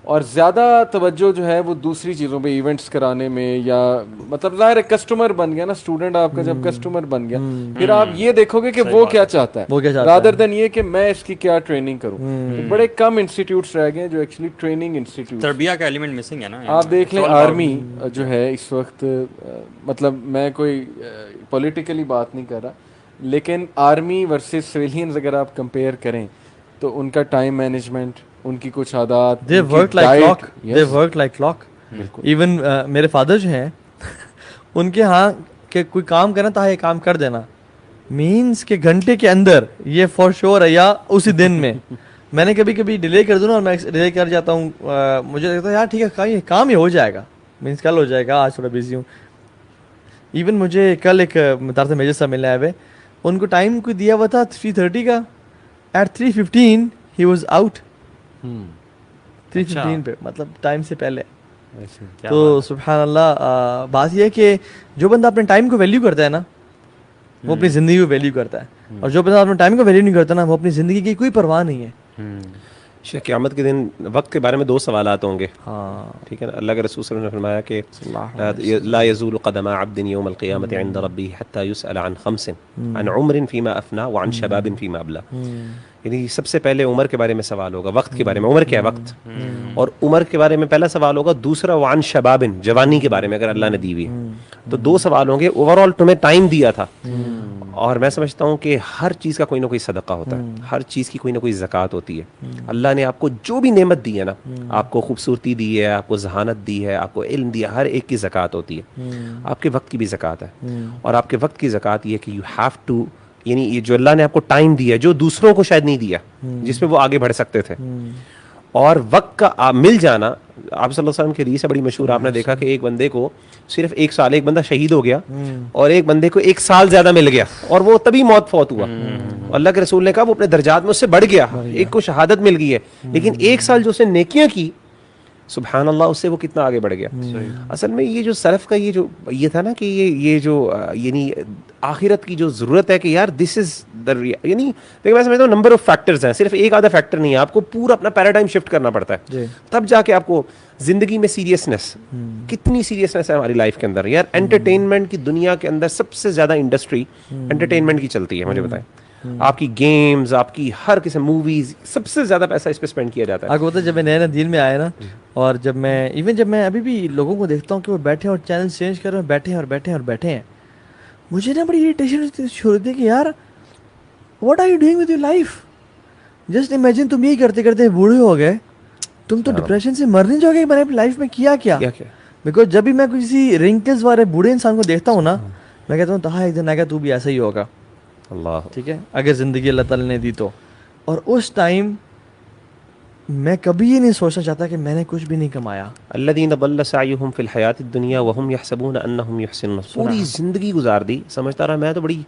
اور زیادہ توجہ جو ہے وہ دوسری چیزوں پہ, ایونٹس کرانے میں, یا مطلب ظاہر ہے کسٹمر بن گیا نا اسٹوڈنٹ آپ کا, جب کسٹمر بن گیا پھر آپ یہ دیکھو گے کہ وہ کیا چاہتا ہے رادر دین یہ کہ میں اس کی کیا ٹریننگ کروں. بڑے کم انسٹیٹیوٹس رہ گئے جو ایکچولی ٹریننگ انسٹیٹیوٹ. تربیہ کا ایلیمنٹ مسنگ ہے نا. آپ دیکھ لیں آرمی جو ہے اس وقت, مطلب میں کوئی پولیٹیکلی بات نہیں کر رہا, لیکن آرمی ورسز سویلینز اگر آپ کمپیئر کریں تو ان کا ٹائم مینجمنٹ, ان کی کچھ عادات, they work like clock. Even میرے فادر جو ہیں ان کے ہاں کہ کوئی کام کرنا تھا, یہ کام کر دینا مینس کہ گھنٹے کے اندر, یہ فار شور ہے, یا اسی دن میں. میں نے کبھی کبھی ڈیلے کر دوں نا, اور میں ڈیلے کر جاتا ہوں, مجھے لگتا ہے یار ٹھیک ہے کام یہ ہو جائے گا, مینس کل ہو جائے گا, آج تھوڑا بزی ہوں. ایون مجھے کل ایک مطار سے میجر صاحب ملنے آئے ہوئے, ان کو ٹائم کوئی دیا ہوا تھا 3:30 کا, ایٹ 3:15 ہی واز آؤٹ. 3:15 پہ, مطلب ٹائم سے پہلے. تو سبحان اللہ, بات یہ ہے کہ جو بندہ اپنے ٹائم کو ویلیو کرتا ہے نا, وہ اپنی زندگی کو ویلیو کرتا ہے, اور جو بندہ اپنے ٹائم کو ویلیو نہیں کرتا نا, وہ اپنی زندگی کی کوئی پرواہ نہیں ہے. قیامت کے دن وقت کے بارے میں 2 سوالات ہوں گے. ٹھیک ہے نا, اللہ کے رسول صلی اللہ علیہ وسلم نے فرمایا کہ لا يزول قدم عبد يوم القيامة عند ربه حتى يسأل عن 5 عن عمر فيما أفنى وعن شباب فيما أبلى. یعنی سب سے پہلے عمر کے بارے میں سوال ہوگا, وقت کے بارے میں, عمر کیا ہے وقت, اور عمر کے بارے میں پہلا سوال ہوگا. دوسرا وعن شباب, جوانی کے بارے میں اگر اللہ نے دی ہوئی. تو 2 سوال ہوں گے. اوور آل تمہیں ٹائم دیا تھا, اور میں سمجھتا ہوں کہ ہر چیز کا کوئی نہ کوئی صدقہ ہوتا ہے, ہر چیز کی کوئی نہ کوئی زکوٰۃ ہوتی ہے. اللہ نے آپ کو جو بھی نعمت دی ہے نا, آپ کو خوبصورتی دی ہے, آپ کو ذہانت دی ہے, آپ کو علم دیا, ہر ایک کی زکوٰۃ ہوتی ہے. آپ کے وقت کی بھی زکوٰۃ ہے, اور آپ کے وقت کی زکوٰۃ یہ کہ یو ہیو ٹو, یعنی یہ جو اللہ نے آپ کو ٹائم دیا جو دوسروں کو شاید نہیں دیا, جس میں وہ آگے بڑھ سکتے تھے, اور وقت کا مل جانا. آپ صلی اللہ علیہ وسلم کی حدیث ہے بڑی مشہور, آپ نے دیکھا کہ ایک بندے کو صرف 1 سال, ایک بندہ شہید ہو گیا اور ایک بندے کو 1 سال زیادہ مل گیا, اور وہ تبھی موت فوت ہوا. اللہ کے رسول نے کہا وہ اپنے درجات میں اس سے بڑھ گیا, ایک کو شہادت مل گئی ہے, لیکن 1 سال جو اس نے نیکیاں کی, سبحان اللہ, اس سے وہ کتنا آگے بڑھ گیا. اصل میں یہ جو سلف کا یہ تھا نا کہ یہ جو یعنی آخرت کی جو ضرورت ہے کہ یار دس از دا, یعنی دیکھیں میں سمجھتا ہوں نمبر آف فیکٹرز ہیں, صرف ایک آدھا فیکٹر نہیں ہے, آپ کو پورا اپنا پیراڈائم شفٹ کرنا پڑتا ہے, تب جا کے آپ کو زندگی میں سیریسنس, کتنی سیریسنس ہے ہماری لائف کے اندر یار. انٹرٹینمنٹ کی دنیا کے اندر سب سے زیادہ انڈسٹری انٹرٹینمنٹ کی چلتی ہے, مجھے بتائیں. آپ کی گیمز, آپ کی ہر قسم موویز, سب سے زیادہ پیسہ اس پہ اسپینڈ کیا جاتا ہے. آپ کو پتہ ہے جب میں نئے دین میں آیا نا, اور جب میں ایون جب میں ابھی بھی لوگوں کو دیکھتا ہوں کہ وہ بیٹھے اور چینل چینج کر رہے ہیں, بیٹھے ہیں اور بیٹھے ہیں اور بیٹھے ہیں, مجھے نا بڑی اریٹیشن شروع ہوتی ہے کہ یار what are you doing with your life. Just imagine تم یہی کرتے کرتے بوڑھے ہو گئے, تم تو ڈپریشن سے مرنے جاؤ گے. میں نے اپنی لائف میں کیا بیکاز جب بھی میں کسی رنکلز والے بوڑھے انسان کو دیکھتا ہوں نا, میں کہتا ہوں تہا ایک دن آگے تو بھی ایسا ہی ہوگا. اللہ ٹھیک ہے, اگر زندگی اللہ تعالیٰ نے دی تو. اور اس ٹائم میں کبھی یہ نہیں سوچنا چاہتا کہ میں نے کچھ بھی نہیں کمایا. الذین ضل سعیہم فی الحیاۃ الدنیا وہم یحسبون انہم یحسنون, پوری زندگی گزار دی سمجھتا رہا میں تو بڑی,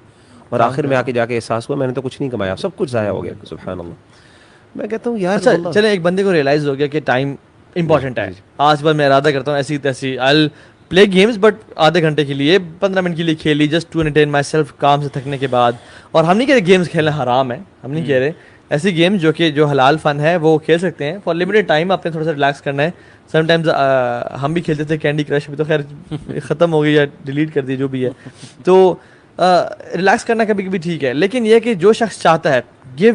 اور آخر میں آ کے جا کے احساس ہوا میں نے تو کچھ نہیں کمایا, سب کچھ ضائع ہو گیا. سبحان اللہ. میں کہتا ہوں یار اچھا چلے ایک بندے کو ریئلائز ہو گیا کہ ٹائم امپورٹنٹ ہے. آج بار میں ارادہ کرتا ہوں ایسی تیسی آئی پلے گیمز بٹ آدھے گھنٹے کے لیے 15 منٹ کے لیے کھیلی جسٹ ٹو انٹرٹین مائی سیلف, کام سے تھکنے کے بعد. اور ہم نہیں کہہ رہے گیمز کھیلنا حرام ہے, ہم نہیں کہہ رہے, ایسی گیمز جو حلال فن ہے وہ کھیل سکتے ہیں فار لمیٹڈ ٹائم. آپ نے تھوڑا سا ریلیکس کرنا ہے. سم ٹائمز ہم بھی کھیلتے تھے کینڈی کرش, بھی تو خیر ختم ہو گئی یا ڈیلیٹ کر دی جو بھی ہے, تو ریلیکس کرنا کبھی کبھی ٹھیک ہے. لیکن یہ کہ جو شخص چاہتا ہے give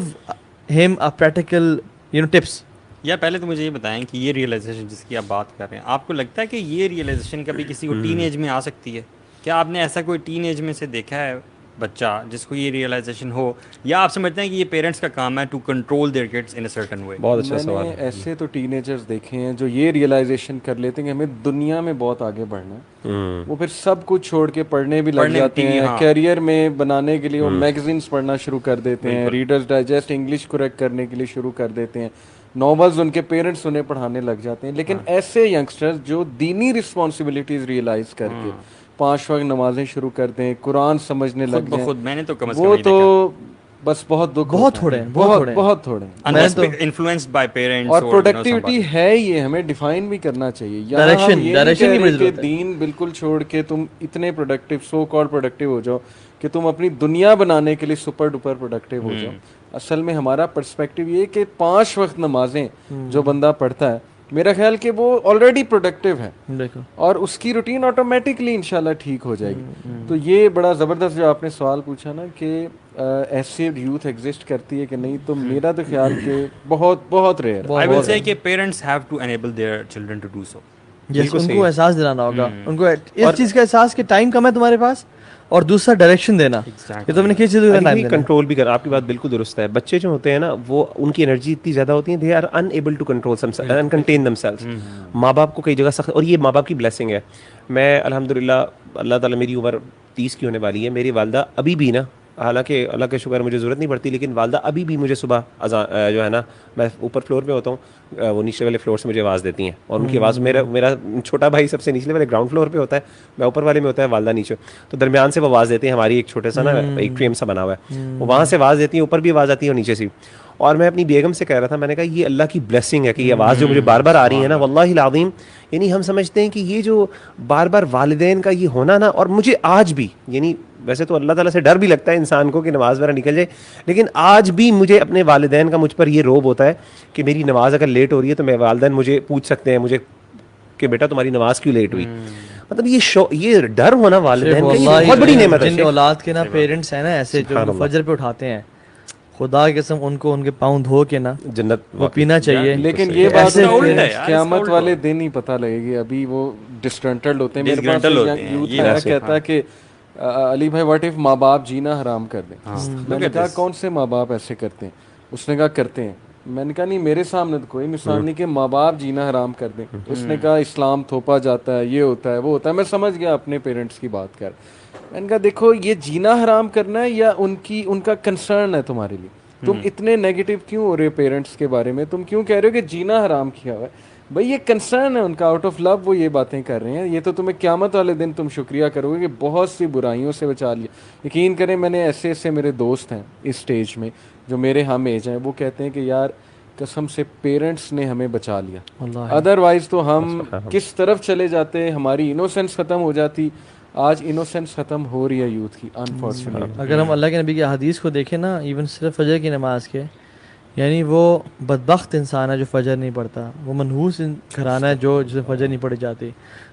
him a practical tips. یا پہلے تو مجھے یہ بتائیں کہ یہ ریئلائزیشن جس کی آپ بات کر رہے ہیں, آپ کو لگتا ہے کہ یہ ریئلائزیشن کبھی کسی کو ٹین ایج میں آ سکتی ہے؟ کیا آپ نے ایسا کوئی ٹین ایج میں سے دیکھا ہے بچہ جس کو یہ ریئلائزیشن ہو, یا آپ سمجھتے ہیں کہ یہ پیرنٹس کا کام ہے to control their kids in a certain way? بہت اچھا سوال ہے. ایسے تو ٹین ایجرز دیکھے ہیں جو یہ ریئلائزیشن کر لیتے ہیں کہ ہمیں دنیا میں بہت آگے بڑھنا ہے, وہ پھر سب کچھ چھوڑ کے پڑھنے بھی لگ جاتے ہیں. کیریئر میں بنانے کے لیے وہ میگزینس پڑھنا شروع کر دیتے ہیں, ریڈرز ڈائجسٹ انگلش کریکٹ کرنے کے لیے شروع کر دیتے ہیں, ناولز ان کے پیرنٹس انہیں پڑھانے لگ جاتے ہیں. لیکن ایسے ینگسٹرز جو دینی رسپانسبلٹیز ریئلائز کر کے 5 وقت نمازیں شروع کرتے ہیں, قرآن سمجھنے لگ جائیں, میں نے تو وہ تو بس بہت دکھ, بہت تھوڑے بہت تھوڑے انفلوئنسڈ بائی پیرنٹس. اور پروڈکٹیوٹی ہے یہ ہمیں ڈیفائن بھی کرنا چاہیے. ڈائریکشن دین بالکل چھوڑ کے تم اتنے پروڈکٹیو سو کالڈ پروڈکٹیو ہو جاؤ کہ تم اپنی دنیا بنانے کے لیے سپر ڈپر پروڈکٹیو ہو جاؤ. اصل میں ہمارا پرسپیکٹیو یہ کہ 5 وقت نمازیں جو بندہ پڑھتا ہے, میرا خیال کہ وہ آلریڈی پروڈکٹیو ہے اور اس کی روٹین آٹومیٹکلی انشاءاللہ ٹھیک ہو جائے گی. تو یہ بڑا زبردست جو آپ نے سوال پوچھا نا کہ ایسے یوتھ ایگزسٹ کرتی ہے کہ نہیں, تو میرا تو خیال کہ بہت بہت ریئر. آئی ول سے کہ parents have to enable their children to do so. ان کو احساس دلانا ہوگا, ان کو اس چیز کا احساس کہ ٹائم کم ہے تمہارے پاس, اور دوسرا ڈائریکشن دینا کہ تم نے کس چیز کا ٹائم دینا, کنٹرول بھی کرنا. آپ کی بات بالکل درست ہے. بچے جو ہوتے ہیں نا وہ ان کی انرجی اتنی زیادہ ہوتی ہے, they are unable to control contain themselves. ماں باپ کو کئی جگہ سخت, اور یہ ماں باپ کی بلیسنگ ہے. میں الحمدللہ اللہ تعالیٰ, میری عمر 30 کی ہونے والی ہے, میری والدہ ابھی بھی نا, حالانکہ اللہ کا شکر مجھے ضرورت نہیں پڑتی, لیکن والدہ ابھی بھی مجھے صبح جو ہے نا, میں اوپر فلور پہ ہوتا ہوں, وہ نیچے والے فلور سے مجھے آواز دیتی ہیں, اور ان کی آواز میرا چھوٹا بھائی سب سے نیچلے والے گراؤنڈ فلور پہ ہوتا ہے, میں اوپر والے میں ہوتا ہے, والدہ نیچے, تو درمیان سے وہ آواز دیتے ہیں. ہماری ایک چھوٹے سا نا ایک ٹریم سا بنا ہوا ہے, وہ وہاں سے آواز دیتی ہیں, اوپر بھی آواز آتی ہے اور نیچے سے. اور میں اپنی بیگم سے کہہ رہا تھا, میں نے کہا یہ اللہ کی بلیسنگ ہے کہ یہ آواز جو مجھے بار بار آ رہی ہے نا, واللہ العظیم, یعنی ہم سمجھتے ہیں کہ یہ جو بار بار والدین کا یہ ہونا نا, اور مجھے آج بھی, یعنی ویسے تو اللہ تعالیٰ سے ڈر بھی لگتا ہے انسان کو کہ نماز وغیرہ نکل جائے, لیکن آج بھی مجھے اپنے والدین کا مجھ پر یہ روب ہوتا ہے کہ میری نماز اگر لیٹ ہو رہی ہے تو میرے والدین مجھے پوچھ سکتے ہیں مجھے کہ بیٹا تمہاری نماز کیوں لیٹ ہوئی. مطلب یہ ڈر ہونا والدین کا بہت بڑی نعمت ہے. جن اولاد کے نا پیرنٹس ہیں نا ایسے جو فجر پہ اٹھاتے ہیں, خدا کی قسم ان کو ان کے پاؤں دھو کے نا جنت وہ پینا چاہیے. لیکن یہ بات قیامت والے دن ہی پتہ لگے گی, ابھی وہ ڈسگرنٹلڈ ہوتے ہیں. میرے پاس یوتھ کہتا ہے کہ علی بھائی واٹ اف ماں باپ جینا حرام کر دیں. میں نے کہا کون سے ماں باپ ایسے کرتے ہیں؟ اس نے کہا کرتے ہیں. میں نے کہا نہیں, میرے سامنے تو کوئی مثال نہیں کہ ماں باپ جینا حرام کر دیں. اس نے کہا اسلام تھوپا جاتا ہے, یہ ہوتا ہے, وہ ہوتا ہے. میں سمجھ گیا اپنے پیرنٹس کی بات کر. میں نے کہا دیکھو یہ جینا حرام کرنا ہے یا ان کا کنسرن ہے تمہارے لیے؟ تم اتنے نیگیٹو کیوں ہو رہے ہو پیرنٹس کے بارے میں؟ تم کیوں کہہ رہے ہو کہ جینا حرام کیا ہوا ہے؟ بھائی یہ کنسرن ہے ان کا, آؤٹ آف لو وہ یہ باتیں کر رہے ہیں. یہ تو تمہیں قیامت والے دن تم شکریہ کرو گے کہ بہت سی برائیوں سے بچا لیا. یقین کریں میں نے ایسے میرے دوست ہیں اس سٹیج میں جو میرے ہم ایج ہیں, وہ کہتے ہیں کہ یار قسم سے پیرنٹس نے ہمیں بچا لیا, ادروائز تو ہم کس طرف چلے جاتے, ہماری انوسینس ختم ہو جاتی. آج انوسینس ختم ہو رہی ہے یوتھ کی انفارچونیٹلی. اگر ہم اللہ کے نبی کی حدیث کو دیکھیں نا, ایون صرف فجر کی نماز کے, یعنی وہ بدبخت انسان ہے جو فجر نہیں پڑھتا, وہ منحوس گھرانہ ہے جو جسے فجر نہیں پڑھی جاتی.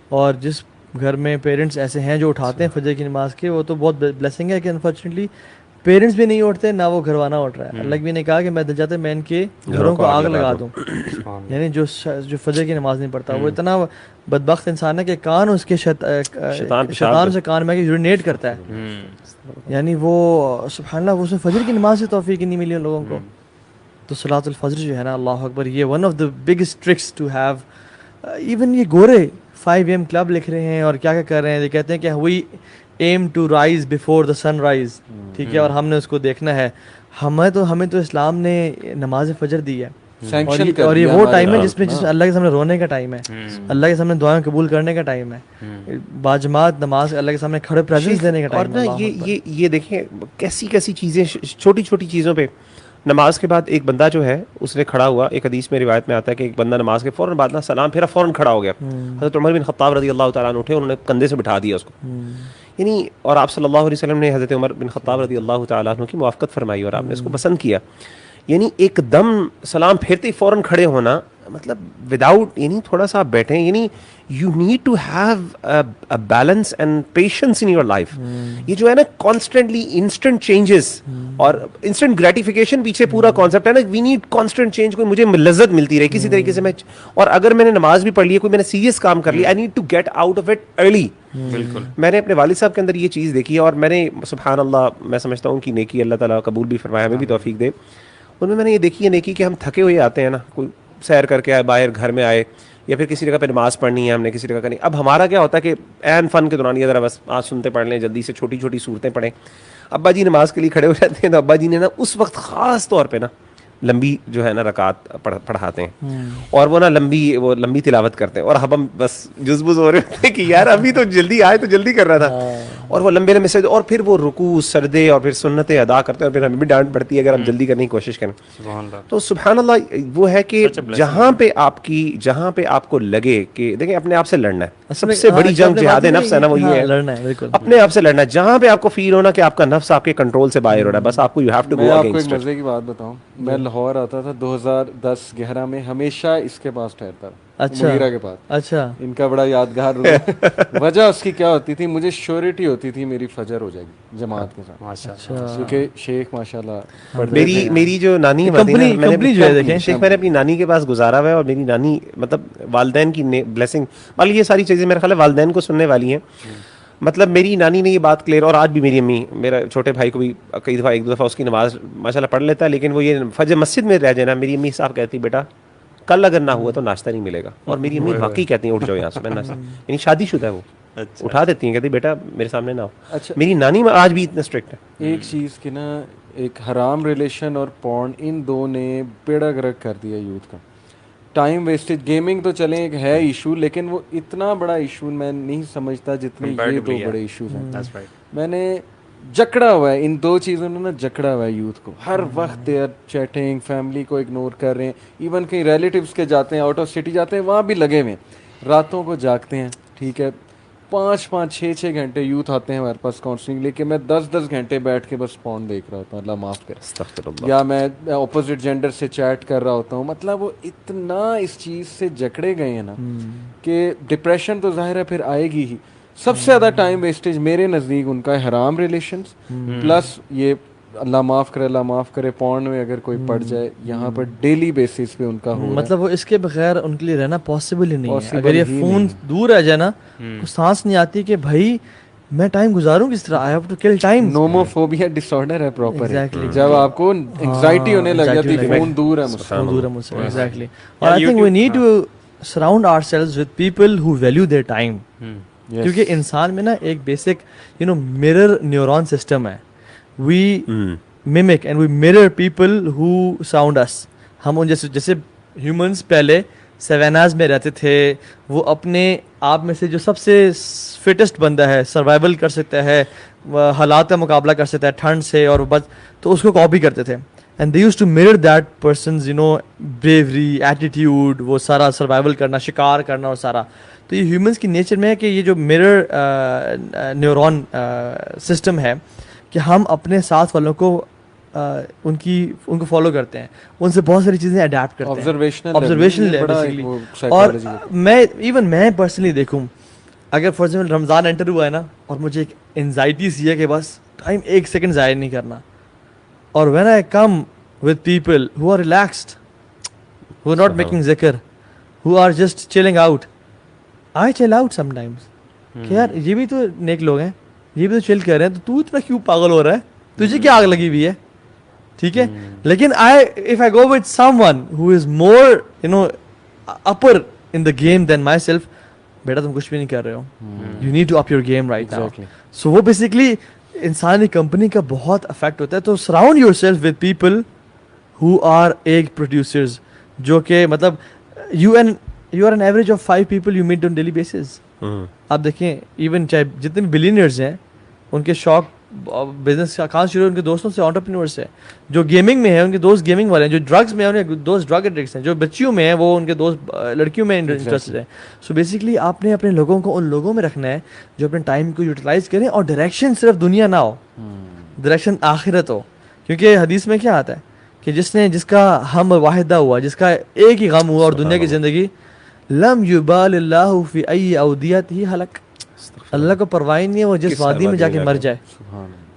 اور جس گھر میں پیرنٹس ایسے ہیں جو اٹھاتے ہیں فجر کی نماز کے, وہ تو بہت بلیسنگ ہے کہ انفارچونیٹلی پیرنٹس بھی نہیں اٹھتے نہ وہ گھروانا اٹھ رہا ہے. اللہ بھی نے کہا کہ میں دل چاہتا میں ان کے گھروں کو آگ لگا دوں. یعنی جو فجر کی نماز نہیں پڑھتا وہ اتنا بدبخت انسان ہے کہ کان اس کے شیطان سے کان میں یورینیٹ کرتا ہے. یعنی وہ سبحان اللہ اس میں فجر کی نماز سے توفیق نہیں ملی ان لوگوں کو. تو صلاۃ الفجر جو ہے نا اللہ اکبر یہ one of the biggest tricks to have. Even یہ گورے 5 AM کلب لکھ رہے ہیں اور کیا کیا کر رہے ہیں. یہ کہتے ہیں کہ we am to rise before the sunrise. ٹھیک ہے اور ہم نے اس کو دیکھنا ہے. ہمیں تو اسلام نے نماز فجر دی ہے اور یہ وہ ٹائم ہے جس میں اللہ کے سامنے رونے کا ٹائم ہے, اللہ کے سامنے دعائیں قبول کرنے کا ٹائم ہے, باجماعت نماز اللہ کے سامنے کھڑے پریزنس دینے کا ٹائم ہے. اور یہ دیکھیں کیسی چیزیں چھوٹی چھوٹی چیزوں پہ. نماز کے بعد ایک بندہ جو ہے اس نے کھڑا ہوا, ایک حدیث میں روایت میں آتا ہے کہ ایک بندہ نماز کے فوراً بعد سلام پھیرا فوراً کھڑا ہو گیا. حضرت عمر بن خطاب رضی اللہ تعالیٰ عنہ اٹھے, انہوں نے کندھے سے بٹھا دیا اس کو. یعنی اور آپ صلی اللہ علیہ وسلم نے حضرت عمر بن خطاب رضی اللہ تعالیٰ عنہ کی موافقت فرمائی اور آپ نے اس کو پسند کیا. یعنی ایک دم سلام پھیرتے ہی فوراً کھڑے ہونا مطلب وداؤٹ یعنی تھوڑا سا آپ بیٹھیں. یعنی you need to have balance and patience in your life. یہ جو ہے نا کانسٹنٹلی انسٹنٹ چینجز اور انسٹنٹ گریٹیفیکیشن پیچھے پورا کانسیپٹ ہے نا. We need constant change. کوئی مجھے لذت ملتی رہے کسی طریقے سے میں, اور اگر میں نے نماز بھی پڑھ لی ہے, کوئی میں نے سیریس کام کر لیا, I need to get out of it early. بالکل میں نے اپنے والد صاحب کے اندر یہ چیز دیکھی ہے اور میں نے سبحان اللہ میں سمجھتا ہوں کہ نیکی اللہ تعالیٰ قبول بھی فرمایا, ہمیں بھی توفیق دے. ان میں نے یہ دیکھی ہے نیکی کہ ہم تھکے ہوئے آتے ہیں نا, کوئی سیر کر کے آئے باہر گھر میں آئے یا پھر کسی جگہ پہ نماز پڑھنی ہے ہم نے کسی جگہ کرنی. اب ہمارا کیا ہوتا ہے کہ این فن کے دوران یہ ذرا بس آج سنتے پڑھ لیں جلدی سے, چھوٹی چھوٹی صورتیں پڑھیں. ابا جی نماز کے لیے کھڑے ہو جاتے ہیں تو ابا جی نے نا اس وقت خاص طور پہ نا لمبی جو ہے نا رکعت پڑھاتے ہیں اور وہ نا لمبی تلاوت کرتے ہیں اور ہم بس جذبوز ہو رہے ہوتے ہیں کہ یار ابھی تو جلدی آئے تو جلدی کر رہا تھا, اور وہ لمبے لمبے سجدے اور پھر وہ رکوع سجدے اور پھر سنتیں ادا کرتے ہیں اور پھر ہمیں بھی ڈانٹ پڑتی ہے اگر ہم جلدی کرنے کی کوشش کریں. تو سبحان اللہ وہ ہے کہ جہاں پہ آپ کو لگے کہ دیکھیں اپنے آپ سے لڑنا ہے. سب سے بڑی جنگ جہاد نفس ہے نا, وہ یہ ہے اپنے آپ سے لڑنا ہے. جہاں پہ آپ کو فیل ہونا کہ آپ کا نفس آپ کے کنٹرول سے باہر ہو رہا ہے, بس آپ کو you have to go against. میں آپ کو ایک مزے کی بات بتاؤں, میں لاہور آتا تھا 2010-11 میں, ہمیشہ اس کے پاس ٹھہرتا تھا, مغیرہ کے پاس. اچھا ان کا بڑا یادگار وجہ اس کی کیا ہوتی تھی, مجھے شیورٹی ہوتی تھی میری فجر ہو جائے گی جماعت کے ساتھ, کیونکہ شیخ ماشاءاللہ میری جو نانی ہے شیخ میں نے اپنی نانی کے پاس گزارا ہوا ہے, اور میری نانی مطلب والدین کی بلیسنگ والی یہ ساری چیزیں میرے خیال ہے والدین کو سننے والی ہیں. مطلب میری نانی نے یہ بات کلیئر, اور آج بھی میری امی میرا چھوٹے بھائی کو بھی کئی دفعہ ایک دو دفعہ اس کی نماز ماشاءاللہ پڑھ لیتا ہے, لیکن وہ یہ فجر مسجد میں رہ جائے نا, میری امی صاحب کہتی بیٹا کل اگر نہ ہوا تو ناشتہ نہیں ملے گا. اور میری امی واقعی کہتی ہیں اٹھ جاؤ یہاں سے, میں یعنی شادی شدہ ہے وہ, اٹھا دیتی ہیں, کہتی بیٹا میرے سامنے نہ ہو. میری نانی آج بھی اتنا اسٹرکٹ ہے. ایک چیز کہ نا ایک حرام ریلیشن اور پورن, ان دو نے بیڑا گرک کر دیا یوتھ کا. ٹائم ویسٹیج, گیمنگ تو چلیں ایک ہے ایشو, لیکن وہ اتنا بڑا ایشو میں نہیں سمجھتا جتنے یہ دو بڑے ایشوز ہیں. میں نے جکڑا ہوا ہے ان دو چیزوں نے نا, جکڑا ہوا ہے یوتھ کو. ہر وقت دے آر چیٹنگ, فیملی کو اگنور کر رہے ہیں, ایون کہیں ریلیٹیوز کے جاتے ہیں, آؤٹ آف سٹی جاتے ہیں, وہاں بھی لگے ہوئے ہیں, راتوں کو جاگتے ہیں. ٹھیک ہے 5-6 گھنٹے یوتھ آتے ہیں ہمارے پاس کاؤنسلنگ لے کے, میں 10 گھنٹے بیٹھ کے بس فون دیکھ رہا ہوتا ہوں, اللہ معاف کرے, یا میں اپوزٹ جینڈر سے چیٹ کر رہا ہوتا ہوں. مطلب وہ اتنا اس چیز سے جکڑے گئے ہیں نا کہ ڈپریشن تو ظاہر ہے پھر آئے گی ہی. سب سے زیادہ ٹائم ویسٹیج میرے نزدیک ان کا حرام ریلیشنز پلس یہ اللہ معاف کرے پورن میں اگر کوئی پڑ جائے, یہاں پر ڈیلی بیسس پہ ان کا ہو, مطلب وہ اس کے بغیر ان کے لیے رہنا پاسبل ہی نہیں ہے. اگر یہ فون دور رہ جائے نا تو سانس نہیں آتی کہ بھائی میں ٹائم گزاروں کس طرح, I have to kill time. Nomophobia disorder ہے پراپر, جب آپ کو انگزائٹی ہونے لگ جاتی ہے فون دور ہے مجھ سے. ایگزیکٹلی, اور I think we need to surround ourselves with people who value their time, کیونکہ انسان میں نا ایک بیسک مرر نیورون سسٹم ہے. وی mimic and we mirror people who sound us. ہم ان جیسے ہیومنس پہلے سیواناز میں رہتے تھے, وہ اپنے آپ میں سے جو سب سے فٹسٹ بندہ ہے, سروائیول کر سکتا ہے, حالات کا مقابلہ کر سکتا ہے ٹھنڈ سے, اور بس تو اس کو کاپی کرتے تھے. And they use to mirror that person's bravery, attitude, وہ سارا سروائیول کرنا, شکار کرنا اور سارا. تو یہ ہیومنس کی نیچر میں ہے کہ یہ جو mirror نیورون سسٹم ہے کہ ہم اپنے ساتھ والوں کو ان کو فالو کرتے ہیں, ان سے بہت ساری چیزیں اڈیپٹ کرتے ہیں, آبزرویشن بیسیکلی. اور میں پرسنلی دیکھوں, اگر فار ایگزامپل رمضان انٹر ہوا ہے نا اور مجھے ایک انزائٹی سی ہے کہ بس ٹائم 1 سیکنڈ ضائع نہیں کرنا, or when I come with people who are relaxed, who are not making zikr, who are just chilling out, I chill out sometimes. کہ یار یہ بھی تو نیک لوگ ہیں, یہ بھی تو چل کر رہے ہیں, تو تو اتنا کیوں پاگل ہو رہا ہے, تجھے کیا آگ لگی ہوئی ہے, ٹھیک ہے. لیکن if I go with someone who is more upper in the game than myself, بیٹا تم کچھ بھی نہیں کر رہے ہو, you need to up your game right now. So وہ basically انسانی کمپنی کا بہت افیکٹ ہوتا ہے. تو surround yourself with people who are egg producers, جو کہ مطلب you are an average of 5 people you meet on daily basis. آپ دیکھیں ایون چاہے جتنے بھی بلینئرز ہیں, ان کے شوق بزنس کا کام شروع ان کے دوستوں سے, انٹرپرینورس ہیں. جو گیمنگ میں ہیں ان کے دوست گیمنگ والے ہیں, جو ڈرگس میں ہیں ان کے دوست ڈرگ ایڈکٹس ہیں, جو بچیوں میں ہیں وہ ان کے دوست لڑکیوں میں انٹرسٹڈ ہیں. سو بیسکلی آپ نے اپنے لوگوں کو ان لوگوں میں رکھنا ہے جو اپنے ٹائم کو یوٹیلائز کریں, اور ڈائریکشن صرف دنیا نہ ہو, ڈائریکشن آخرت ہو. کیونکہ حدیث میں کیا آتا ہے کہ جس کا ہم واحدہ ہوا, جس کا ایک ہی غم ہوا اور دنیا کی زندگی, لم یبال اللہ فی ای اودیت ہی ہلک, اللہ کو پرواہ نہیں ہے وہ جس وادی میں جا کے مر جائے.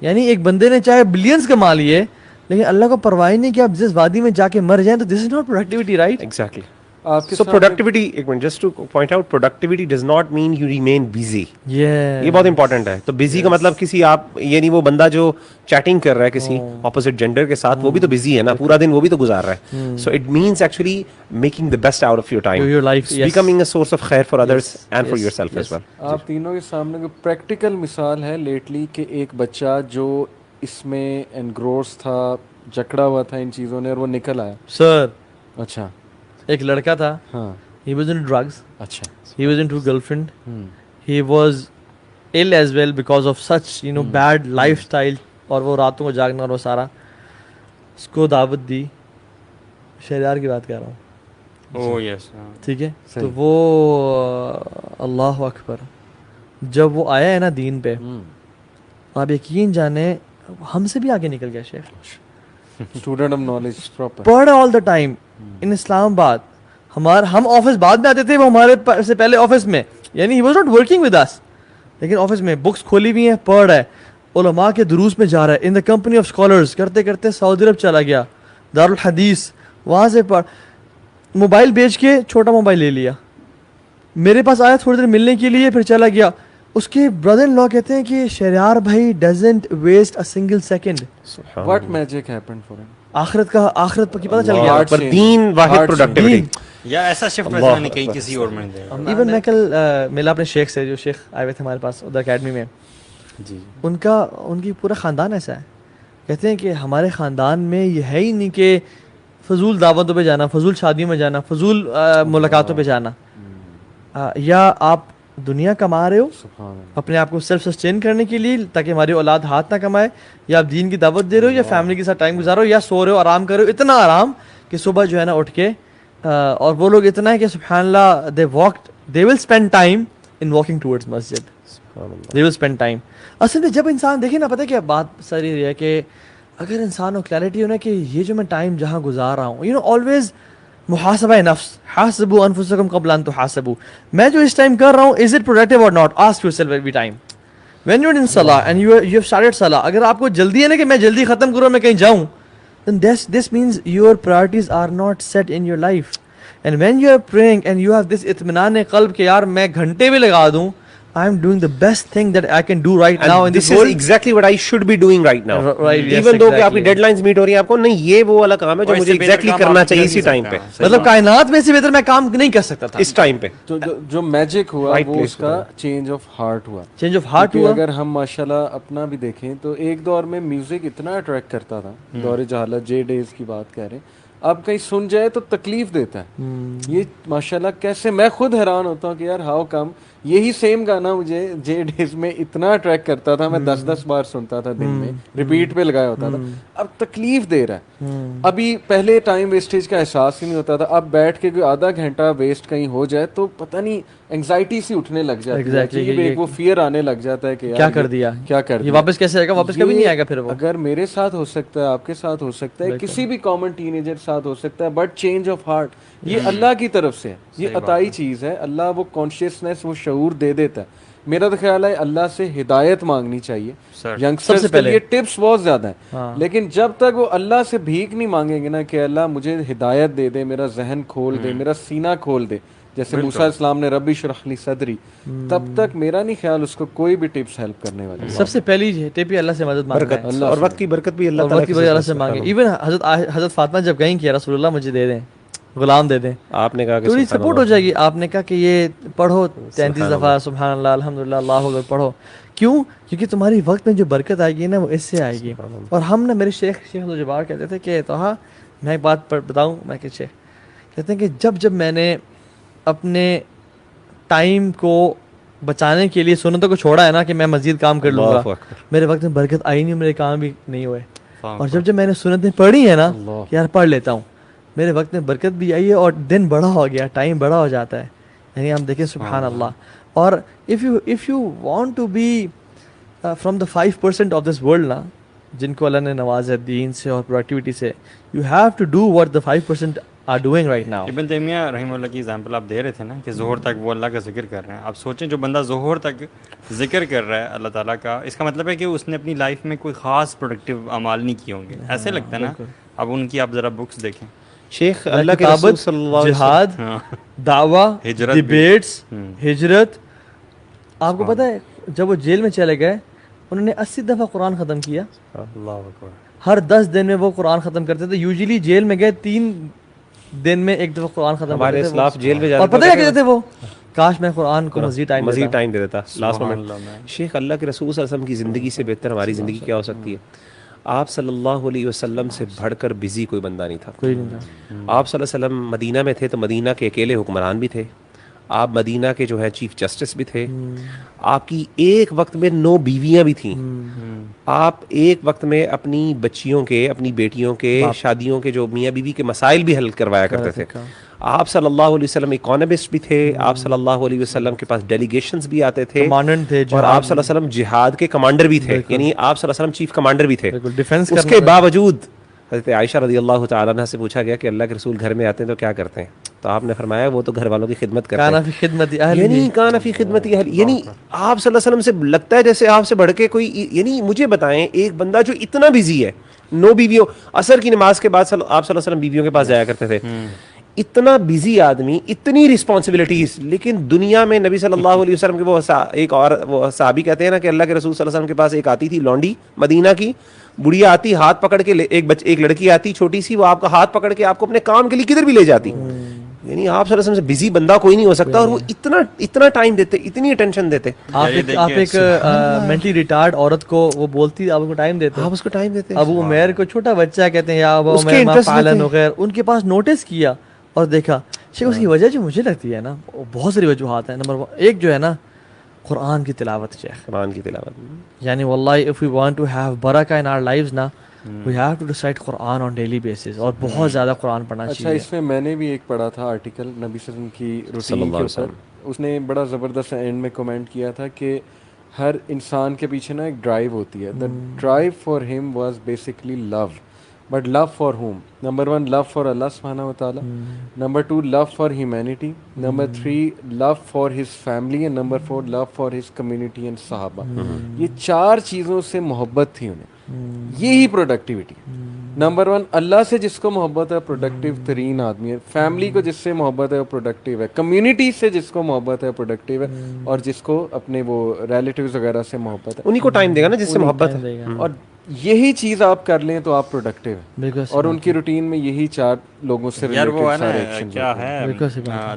یعنی ایک بندے نے چاہے بلینز کما لیے, لیکن اللہ کو پرواہ نہیں کہ آپ جس وادی میں جا کے مر جائیں, تو this is not productivity, right? Exactly. So productivity, ایک منٹ, just to point out, productivity does not mean you remain busy. یہ بہت امپورٹنٹ ہے. تو busy کا مطلب کسی آپ, یعنی وہ بندہ جو چیٹنگ کر رہا ہے کسی opposite gender کے ساتھ, وہ بھی تو busy ہے نا, پورا دن وہ بھی تو گزار رہا ہے. So it means actually making the best out of your time, your life, becoming a source of khair for others and for yourself as well. آپ تینوں کے سامنے کوئی پریکٹیکل مثال ہے لیٹلی کہ ایک بچہ جو اس میں انگروس تھا, جکڑا ہوا تھا ان چیزوں نے, اور وہ نکل آیا؟ سر اچھا, ایک لڑکا تھا, ہاں, he was into drugs, اچھا, he was into girlfriend, he was ill as well because of such bad lifestyle, اور وہ راتوں کو جاگنا اور وہ سارا. اس کو دعوت دی, شہریار کی بات کر رہا ہوں, ٹھیک ہے. تو وہ اللہ اکبر, جب وہ آیا ہے نا دین پہ, آپ یقین جانے ہم سے بھی آگے نکل گیا شیخ. اسٹوڈنٹ آف نالج, پراپر پڑھ آل دا ٹائم ان اسلام آباد. ہم آفس بعد میں آتے تھے, وہ ہمارے سے پہلے آفس میں, یعنی he was not working with us, لیکن آفس میں بکس کھولی ہوئی ہیں, پڑھ رہا ہے, علماء کے دروس میں جا رہا ہے, ان دا کمپنی آف اسکالرز, کرتے کرتے سعودی عرب چلا گیا, دارالحدیث, وہاں سے پڑھ, موبائل بیچ کے چھوٹا موبائل لے لیا, میرے پاس آیا تھوڑی دیر ملنے کے لیے, پھر چلا گیا. اس کے برادر ان لا کہتے ہیں کہ شہریار بھائی doesn't waste a single second. What magic happened for ہم؟ آخرت پر پتہ چل گیا, پر دین واحد پروڈکٹیوٹی, یا ایسا شفٹ ویسا نہیں کہیں کسی اور میں دے. ایون میں کل ملا اپنے شیخ سے, جو شیخ آئے ہوئے تھے ہمارے پاس ادھر اکیڈمی میں, جی, ان کی پورا خاندان ایسا ہے. کہتے ہیں کہ ہمارے خاندان میں یہ ہے ہی نہیں کہ فضول دعوتوں پہ جانا, فضول شادیوں میں جانا, فضول ملاقاتوں پہ جانا. یا آپ دنیا کما رہے ہو اپنے آپ کو سیلف سسٹین کرنے کے لیے تاکہ ہماری اولاد ہاتھ نہ کمائے, یا آپ دین کی دعوت دے رہے ہو, یا فیملی کے ساتھ ٹائم گزارو, یا سو رہے ہو, آرام کر رہے ہو, اتنا آرام کہ صبح جو ہے نا اٹھ کے, اور وہ لوگ اتنا ہے کہ سبحان اللہ they will spend time in walking towards masjid, they will spend time. اصل میں جب انسان دیکھیں نا, پتہ ہے کیا بات ساری یہ ہے کہ اگر انسان کو کلیئرٹی ہو نا کہ یہ جو میں ٹائم جہاں گزار رہا ہوں, always محاسبہ نفس, حاسبوا انفسکم قبل ان تحاسبوا, میں جو اس ٹائم کر رہا ہوں از اٹ پروڈکٹیو اور not. Ask yourself every time when you are in صلاح اینڈ یو ہیو اسٹارٹڈ صلاح. اگر آپ کو جلدی ہے نا کہ میں جلدی ختم کروں, میں کہیں جاؤں, then this means your priorities are not set in your life. And when you are praying and you have this اطمینان قلب کہ یار میں گھنٹے بھی لگا دوں, I am doing the best thing that I can do right now in this world. This is exactly what I should be doing right now. Right, yes, even though کہ آپ کی ڈیڈ لائنز میٹ ہو رہی ہیں, آپ کو نہیں, یہ وہ والا کام ہے جو مجھے ایگزیکٹلی کرنا چاہیے اسی ٹائم پہ. مطلب کائنات میں سے بہتر میں کام نہیں کر سکتا تھا اس ٹائم پہ. جو میجک ہوا وہ اس کا چینج آف ہارٹ ہوا. چینج آف ہارٹ ہوا. اگر ہم ماشاءاللہ اپنا بھی دیکھیں تو ایک دور میں میوزک اتنا اٹریکٹ کرتا تھا, دور جہالت, جے ڈیز کی بات کہہ رہے ہیں, اب کہیں سن جائے تو تکلیف دیتا ہے. یہ ماشاءاللہ کیسے, میں خود حیران ہوتا ہوں کہ یار ہاؤ کم یہی سیم گانا مجھے جے ڈیز میں اتنا اٹریکٹ کرتا تھا, میں 10 بار سنتا تھا دن میں, ریپیٹ پہ لگایا ہوتا تھا, اب تکلیف دے رہا ہے. ابھی پہلے ٹائم ویسٹیج کا احساس ہی نہیں ہوتا تھا, اب بیٹھ کے کوئی آدھا گھنٹہ ویسٹ کہیں ہو جائے تو پتہ نہیں اینگزائٹی سی اٹھنے لگ جاتی ہے, ایک وہ فیئر آنے لگ جاتا ہے کہ کیا کر دیا, کیا کر دیا, واپس کیسے آئے گا, واپس کبھی نہیں آئے گا. پھر وہ اگر میرے ساتھ ہو سکتا ہے, آپ کے ساتھ ہو سکتا ہے, کسی بھی کامن ٹین ایجر ساتھ ہو سکتا ہے, بٹ چینج آف ہارٹ یہ اللہ کی طرف سے ہے, یہ عطائی چیز ہے. اللہ وہ کانشیسنیس, وہ شعور دے دیتا ہے میرا تو خیال ہے اللہ سے ہدایت مانگنی چاہیے. سب سے پہلے یہ ٹپس بہت زیادہ ہیں, لیکن جب تک وہ اللہ سے بھیک نہیں مانگیں گے نا کہ اللہ مجھے ہدایت دے دے, میرا ذہن کھول دے, میرا سینہ کھول دے, جیسے موسیٰ علیہ السلام نے ربی اشرح لی صدری, تب تک میرا نہیں خیال اس کو کوئی بھی ٹپس ہیلپ کرنے والی. سب سے پہلی ٹپ ہی اللہ سے مدد مانگنا ہے, اور وقت کی برکت بھی اللہ تعالیٰ کی اللہ سے مانگے. ایون حضرت فاطمہ جب کہیں کہ رسول اللہ مجھے دے دیں, غلام دے دیں, آپ نے کہا کہ تھوڑی سپورٹ ہو جائے گی. آپ نے کہا کہ یہ پڑھو 33 دفعہ سبحان اللہ الحمدللہ اللہ اکبر پڑھو. کیوں؟ کیونکہ تمہاری وقت میں جو برکت آئے گی نا وہ اس سے آئے گی. اور ہم نا میرے شیخ جبار کہتے تھے کہ توہا میں ایک بات بتاؤں, میں کہ شیخ کہتے ہیں کہ جب میں نے اپنے ٹائم کو بچانے کے لیے سنتوں کو چھوڑا ہے نا کہ میں مزید کام کر لوں گا, میرے وقت میں برکت آئی نہیں, میرے کام بھی نہیں ہوئے. اور جب میں نے سنتیں پڑھی ہیں نا کہ یار پڑھ لیتا ہوں, میرے وقت میں برکت بھی آئی ہے اور دن بڑا ہو گیا, ٹائم بڑا ہو جاتا ہے. یعنی ہم دیکھیں سبحان اللہ. اور if you want to be from the 5% of this world نا, جن کو اللہ نے نوازا دین سے اور پروڈکٹیوٹی سے, you have to do what the 5% are doing right now. ابن تیمیہ رحمہ اللہ کی ایگزامپل آپ دے رہے تھے نا کہ ظہر تک وہ اللہ کا ذکر کر رہے ہیں. آپ سوچیں جو بندہ ظہر تک ذکر کر رہا ہے اللہ تعالیٰ کا, اس کا مطلب ہے کہ اس نے اپنی لائف میں کوئی خاص پروڈکٹیو اعمال نہیں کیے ہوں گے. ایسے لگتا ہے نا. اب ان کی آپ ذرا بکس دیکھیں, شیخ اللہ کے رسول صلی اللہ علیہ وسلم, جہاد, دعویٰ, ڈیبیٹس, ہجرت. آپ کو پتہ ہے جب وہ جیل میں چلے گئے انہوں نے 80 دفعہ قرآن ختم کیا. اللہ اکبر. ہر 10 دن میں وہ قرآن ختم کرتے تھے. یوزلی جیل میں گئے 3 دن میں ایک دفعہ قرآن ختم کرتے تھے. اسلاف جیل میں جاتے اور پتہ کیا کہتے تھے وہ, کاش میں قرآن کو مزید ٹائم دے دیتا لاسٹ مومنٹ. شیخ اللہ کے رسول صلی اللہ علیہ وسلم کی زندگی سے بہتر ہماری زندگی کیا ہو سکتی ہے؟ آپ صلی اللہ علیہ وسلم سے بڑھ کر بزی کوئی بندہ نہیں تھا. آپ صلی اللہ علیہ وسلم مدینہ میں تھے تو مدینہ کے اکیلے حکمران بھی تھے. آپ مدینہ کے جو ہے چیف جسٹس بھی تھے. آپ کی ایک وقت میں 9 بیویاں بھی تھیں. آپ ایک وقت میں اپنی بچیوں کے, اپنی بیٹیوں کے شادیوں کے جو میاں بیوی کے مسائل بھی حل کروایا کرتے تھے. آپ صلی اللہ علیہ وسلم اکانومسٹ بھی تھے. آپ صلی اللہ علیہ وسلم کے پاس ڈیلیگیشنز بھی آتے تھے, اور آپ صلی اللہ علیہ وسلم جہاد کے کمانڈر بھی تھے. یعنی آپ صلی اللہ علیہ وسلم چیف کمانڈر بھی تھے. اس کے باوجود حضرت عائشہ رضی اللہ تعالیٰ عنہ سے پوچھا گیا کہ اللہ کے رسول گھر میں آتے ہیں تو کیا کرتے ہیں؟ تو آپ نے فرمایا وہ تو گھر والوں کی خدمت کرتے ہیں. یعنی کان فی خدمت اہل, یعنی آپ صلی اللہ علیہ وسلم سے لگتا ہے جیسے آپ سے بڑھ کے کوئی. یعنی مجھے بتائیں ایک بندہ جو اتنا بزی ہے, 9 بیویوں, عصر کی نماز کے بعد آپ صلی اللہ علیہ وسلم بیویوں کے پاس جایا کرتے تھے, اتنا بزی آدمی, اتنی رسپانسبلٹیز, لیکن دنیا میں نبی صلی اللہ علیہ وسلم کے وہ ایک اور وہ صحابی کہتے ہیں نا کہ اللہ کے رسول صلی اللہ علیہ وسلم کے پاس ایک آتی تھی لونڈی مدینہ کی, بڑھیا آتی, ہاتھ پکڑ کے, ایک لڑکی آتی چھوٹی سی, وہ آپ کا ہاتھ پکڑ کے آپ کو اپنے کام کے لیے کدھر بھی لے جاتی. یعنی آپ صلی اللہ علیہ وسلم سے بزی بندہ کوئی نہیں ہو سکتا, اور وہ اتنا ٹائم دیتے, اتنی اٹینشن دیتے. آپ ایک مینٹلی ریٹارڈ عورت کو وہ بولتی آپ کو ٹائم دیتے, آپ اس کو ٹائم دیتے. ابو عمیر کو چھوٹا بچہ کہتے ہیں یا ابو عمیر ما فعلن وغیرہ, ان کے پاس نوٹس کیا اور دیکھا. اس کی وجہ جو مجھے لگتی ہے نا, بہت ساری وجوہات ہیں. نمبر 1 جو ہے نا قرآن کی تلاوت. شیخ قرآن کی تلاوت, یعنی واللہ if we want to have برکہ in our lives نا, we have to recite Quran on daily basis, اور بہت زیادہ قرآن پڑھنا چاہیے. اچھا, اس میں میں نے بھی ایک پڑھا تھا آرٹیکل نبی صلی اللہ علیہ وسلم کی روٹین کے اوپر. اس نے بڑا زبردست اینڈ میں کمنٹ کیا تھا کہ ہر انسان کے پیچھے نا ایک ڈرائیو ہوتی ہے. the drive for him was basically love. But love for whom? Number 1, love for Allah subhanahu wa ta'ala. Number 2, love for humanity. Number 3, love for his family. And number 4, love for his community and sahaba. یہ 4 چیزوں سے محبت تھی انہیں. یہی productivity. Number 1, اللہ سے جس کو محبت ہے پروڈکٹیو ترین آدمی ہے. فیملی کو جس سے محبت ہے وہ پروڈکٹیو ہے. کمیونٹی سے جس کو محبت ہے پروڈکٹیو ہے. اور جس کو اپنے وہ ریلیٹیوز وغیرہ سے محبت ہے انہی کو ٹائم دے گا نا جس سے محبت ہے. اور یہی چیز آپ کر لیں تو آپ پروڈکٹیو ہیں. اور ان کی روٹین میں یہی 4 لوگوں سے ریلیٹڈ کیا ہے,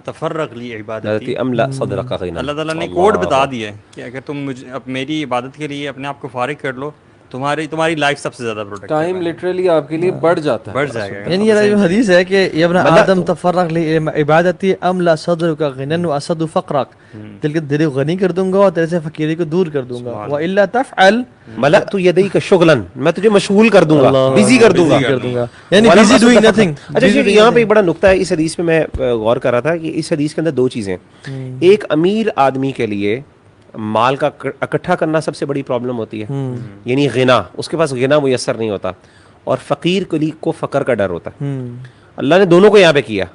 تفرق لی عبادتی املا صدرک غنا. اللہ تعالیٰ نے کوڈ بتا دیا ہے کہ اگر تم اب میری عبادت کے لیے اپنے آپ کو فارغ کر لو, تمہاری لائف سب سے زیادہ پروڈکٹیو. ٹائم لٹرلی آپ کے لیے بڑھ جاتا ہے, بڑھ جائے گا. یعنی یہ حدیث ہے کہ یا ابن آدم تفرغ عبادتی املا صدرک غنا واسد فقرک, دل کے دل غنی کر دوں گا اور تیرے سے فقیری کو دور کر دوں گا. والا تفعل ملأت یدیک شغلا, میں تجھے مشغول کر دوں گا, بزی کر دوں گا, یعنی بزی ڈوئنگ نتھنگ. اچھا یہاں پہ ایک بڑا نقطہ ہے اس حدیث میں غور کر رہا تھا کہ اس حدیث کے اندر 2 چیزیں. ایک امیر آدمی کے لیے مال کا اکٹھا کرنا سب سے بڑی پرابلم ہوتی ہے, یعنی غنا, اس کے پاس غنا میسر نہیں ہوتا. اور فقیر کو فقر کا ڈر ہوتا ہے. اللہ نے دونوں کو یہاں پہ کیا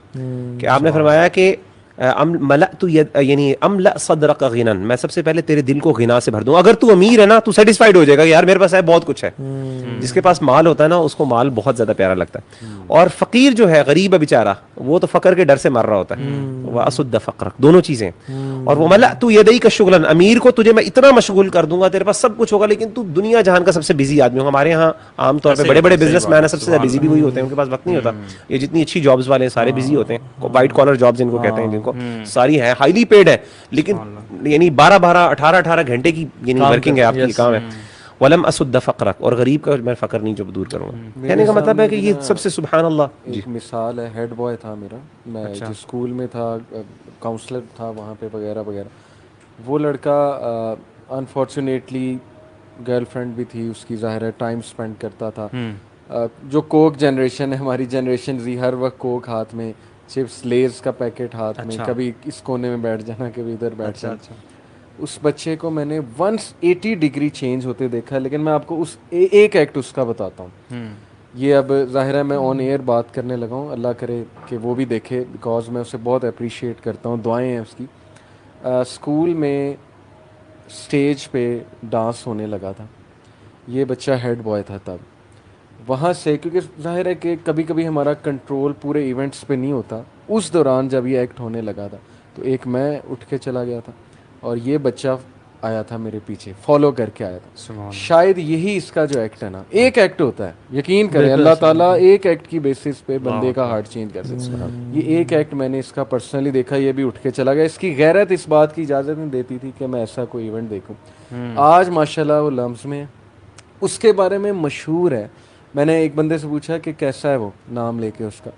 کہ آپ نے فرمایا کہ یعنی املا صدرک غنا, میں سب سے پہلے تیرے دل کو غنا سے بھر دوں. اگر تو امیر ہے نا تو سیٹسفائیڈ ہو جائے گا یار میرے پاس ہے بہت کچھ ہے. جس کے پاس مال ہوتا ہے نا اس کو مال بہت زیادہ پیارا لگتا ہے. اور فقیر جو ہے غریب ہے بیچارہ وہ تو فقر کے ڈر سے مر رہا ہوتا ہے. واسد فقرک, دونوں چیزیں. اور وہ ملأت یدیک شغلا, امیر کو تجھے میں اتنا مشغول کر دوں گا تیرے پاس سب کچھ ہوگا لیکن تو دنیا جہان کا سب سے بزی آدمی ہوگا. ہمارے یہاں عام طور پہ بڑے بڑے بزنس مین سب سے زیادہ بزی بھی وہی ہوتے ہیں, ان کے پاس وقت نہیں ہوتا. یہ جتنی اچھی جابز والے ہیں سارے بزی ہوتے ہیں, وائٹ کالر جابز جن کو کہتے ہیں, جن کو ساری ہیں ہائیلی پیڈ ہے لیکن یعنی 18 گھنٹے کی یعنی ورکنگ ہے آپ کی, کام ہے. ولم اسد فقرک, اور غریب کا میں فقر نہیں جو دور کروں گا. کہنے کا مطلب ہے کہ یہ سب سے سبحان اللہ. ایک مثال ہے, ہیڈ بوائے تھا میرا, میں جس اسکول میں تھا کاؤنسلر تھا وہاں پہ وغیرہ وغیرہ. وہ لڑکا انفارچونیٹلی گرل فرینڈ بھی تھی اس کی, ظاہر ہے ٹائم اسپینڈ کرتا تھا. جو کوک جنریشن ہے ہماری جنریشن زی, ہر وقت کوک ہاتھ میں, چپس لیز کا پیکٹ ہاتھ میں, کبھی اس کونے میں بیٹھ جانا کبھی ادھر بیٹھ جانا. اس بچے کو میں نے 180 ڈگری چینج ہوتے دیکھا. لیکن میں آپ کو اس ایک ایکٹ اس کا بتاتا ہوں. یہ اب ظاہر ہے میں آن ایئر بات کرنے لگا ہوں, اللہ کرے کہ وہ بھی دیکھے بیکاز میں اسے بہت اپریشیٹ کرتا ہوں, دعائیں ہیں اس کی. اسکول میں اسٹیج پہ ڈانس ہونے لگا تھا, یہ بچہ ہیڈ بوائے تھا تب. وہاں سے کیونکہ ظاہر ہے کہ کبھی کبھی ہمارا کنٹرول پورے ایونٹس پہ نہیں ہوتا, اس دوران جب یہ ایکٹ ہونے لگا تھا تو ایک میں اٹھ کے چلا گیا تھا اور یہ بچہ آیا تھا میرے پیچھے, فالو کر کے آیا تھا. شاید یہی اس کا جو ایکٹ ہے نا, ایک ایکٹ ہوتا ہے, یقین کریں اللہ تعالیٰ ایک ایکٹ کی بیسس پہ بندے کا ہارٹ چینج کر سکتا ہے. یہ ایک ایکٹ میں نے اس کا پرسنلی دیکھا, یہ بھی اٹھ کے چلا گیا. اس کی غیرت اس بات کی اجازت نہیں دیتی تھی کہ میں ایسا کوئی ایونٹ دیکھوں. آج ماشاءاللہ وہ لمز میں, اس کے بارے میں مشہور ہے. میں نے ایک بندے سے پوچھا کہ کیسا ہے وہ, نام لے کے اس کا,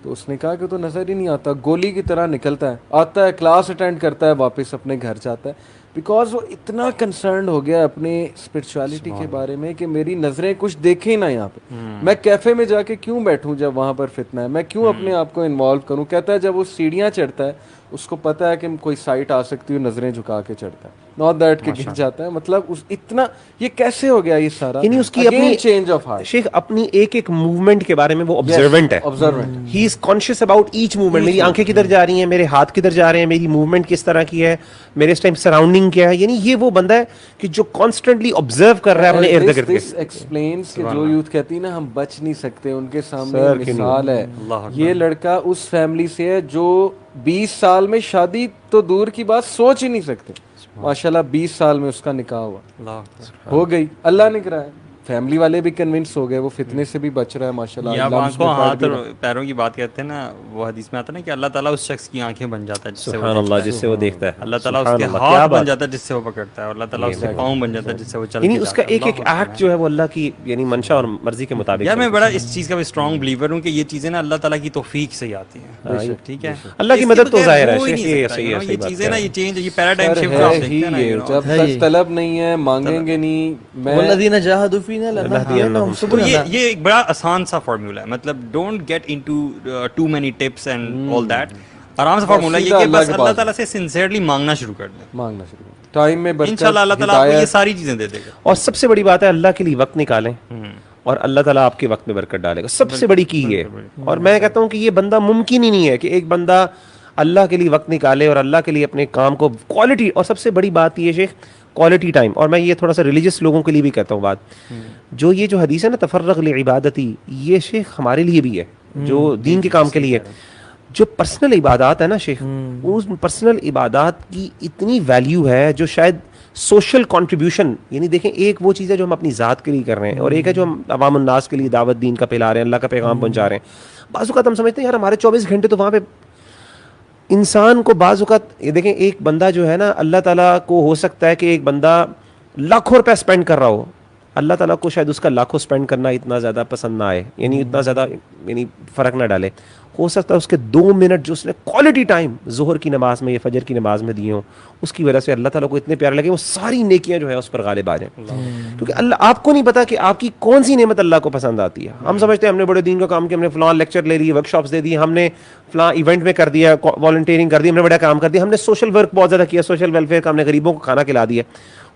تو اس نے کہا کہ تو نظر ہی نہیں آتا, گولی کی طرح نکلتا ہے, آتا ہے کلاس اٹینڈ کرتا ہے, واپس اپنے گھر جاتا ہے. بیکاز وہ اتنا کنسرنڈ ہو گیا اپنے اسپرچویلٹی کے بارے میں کہ میری نظریں کچھ دیکھیں نا یہاں پہ, میں کیفے میں جا کے کیوں بیٹھوں جب وہاں پر فتنہ ہے, میں کیوں اپنے آپ کو انوالو کروں. کہتا ہے جب وہ سیڑھیاں چڑھتا ہے اس کو پتہ ہے کہ کوئی سائٹ آ سکتی ہے, نظریں جھکا کے چڑھتا ہے, ناٹ دیٹ کہ گر جاتا ہے. مطلب اتنا یہ کیسے ہو گیا یہ سارا, یعنی اس کی اپنی چینج آف ہارٹ. شیخ اپنی ایک ایک موومنٹ کے بارے میں وہ آبزروینٹ ہے, ہی از کانشیس اباؤٹ ایچ موومنٹ. میری آنکھیں کدھر جا رہی ہیں, میرے ہاتھ کدھر جا رہے ہیں, میری موومنٹ کس طرح کی ہے, میرے اس ٹائم سراؤنڈنگ کیا ہے. یعنی یہ وہ بندہ ہے کہ جو کانسٹنٹلی آبزرو کر رہا ہے اپنے ارد گرد کے. دس ایکسپلینس کہ جو یوتھ کہتی ہے نا ہم بچ نہیں سکتے, ان کے سامنے مثال ہے. یہ لڑکا اس فیملی سے ہے جو 20 سال میں شادی تو دور کی بات سوچ ہی نہیں سکتے. ماشاءاللہ 20 سال میں اس کا نکاح ہوا, ہو گئی, اللہ نے کرایا. فیملی والے بھی کنونس ہو گئے, وہ فتنے سے بھی بچ رہا ہے ماشاءاللہ. یہ آپ آنکھوں ہاتھ اور پیروں کی بات کرتے ہیں نا, وہ حدیث میں آتا ہے نا کہ اللہ تعالیٰ اس شخص کی آنکھیں بن جاتا ہے جس سے سبحان اللہ, جس سے وہ دیکھتا ہے. اللہ تعالیٰ اس کے ہاتھ بن جاتا ہے جس سے وہ پکڑتا ہے, اور اللہ تعالیٰ اس کے پاؤں بن جاتا ہے جس سے وہ چلتا ہے. یعنی اس کا ایک ایک ایکٹ جو ہے وہ اللہ کی یعنی منشا اور مرضی کے مطابق. یار میں بڑا اس چیز کا بھی اسٹرانگ بلیور ہوں کہ یہ چیزیں نا اللہ تعالیٰ کی توفیق سے ہی آتی ہیں. ٹھیک ہے, اللہ کی مدد تو ظاہر ہے. یہ چیزیں نا یہ چینج, یہ پیراڈائم شفٹ آپ دیکھتے ہیں نا, جب تک طلب نہیں ہے مانگیں گے نہیں. والذین جاہدوا فینا لنہدینہم سبلنا. یہ ایک بڑا آسان سا فارمولا ہے, مطلب don't get into too many tips and all that. آرام سے فارمولا یہ کہ بس اللہ تعالیٰ سے سنسیئرلی مانگنا شروع کر دیں, مانگنا شروع کریں, ٹائم میں انشاءاللہ اللہ تعالیٰ آپ کو یہ ساری چیزیں دے دے گا. اور سب سے بڑی بات ہے اللہ کے لیے وقت نکالیں اور اللہ تعالیٰ آپ کے وقت میں برکت ڈالے گا. سب سے بڑی کی ہے. اور میں کہتا ہوں کہ یہ بندہ ممکن ہی نہیں ہے کہ ایک بندہ اللہ کے لیے وقت نکالے اور اللہ کے لیے اپنے کام کو کوالٹی, اور سب سے بڑی بات یہ شیخ کوالٹی ٹائم. اور میں یہ تھوڑا سا ریلیجس لوگوں کے لیے بھی کہتا ہوں بات, جو یہ جو حدیث ہے نا تفرغ لعبادتی, یہ شیخ ہمارے لیے بھی ہے جو دین کے کام کے لیے. جو پرسنل عبادات ہے نا شیخ, اس پرسنل عبادات کی اتنی ویلیو ہے جو شاید سوشل کنٹریبیوشن, یعنی دیکھیں ایک وہ چیز ہے جو ہم اپنی ذات کے لیے کر رہے ہیں, اور ایک ہے جو ہم عوام الناس کے لیے دعوت دین کا پھیلا رہے ہیں, اللہ کا پیغام پہنچا رہے ہیں. بعض اوقات ہم سمجھتے ہیں یار ہمارے 24 گھنٹے تو وہاں پہ انسان کو بعض اوقات, یہ دیکھیں ایک بندہ جو ہے نا, اللہ تعالیٰ کو ہو سکتا ہے کہ ایک بندہ لاکھوں روپے اسپینڈ کر رہا ہو, اللہ تعالیٰ کو شاید اس کا لاکھوں اسپینڈ کرنا اتنا زیادہ پسند نہ آئے, یعنی اتنا زیادہ یعنی فرق نہ ڈالے. ہو سکتا ہے اس کے 2 منٹ جو اس نے کوالٹی ٹائم ظہر کی نماز میں یا فجر کی نماز میں دیے ہوں, اس کی وجہ سے اللہ تعالیٰ کو اتنے پیارے لگے, وہ ساری نیکیاں جو ہے اس پر غالب آ جائیں. کیونکہ اللہ آپ کو نہیں پتا کہ آپ کی کون سی نعمت اللہ کو پسند آتی ہے. ہم سمجھتے ہیں ہم نے بڑے دین کا کام کیا, ہم نے فلاں لیکچر لے لی, ورک شاپس دے دی, ہم نے فلاں ایونٹ میں کر دیا, والنٹیئرنگ کر دی, ہم نے بڑا کام کر دیا, ہم نے سوشل ورک بہت زیادہ کیا, سوشل ویلفیئر کا, ہم نے غریبوں کو کھانا کھلا دیا.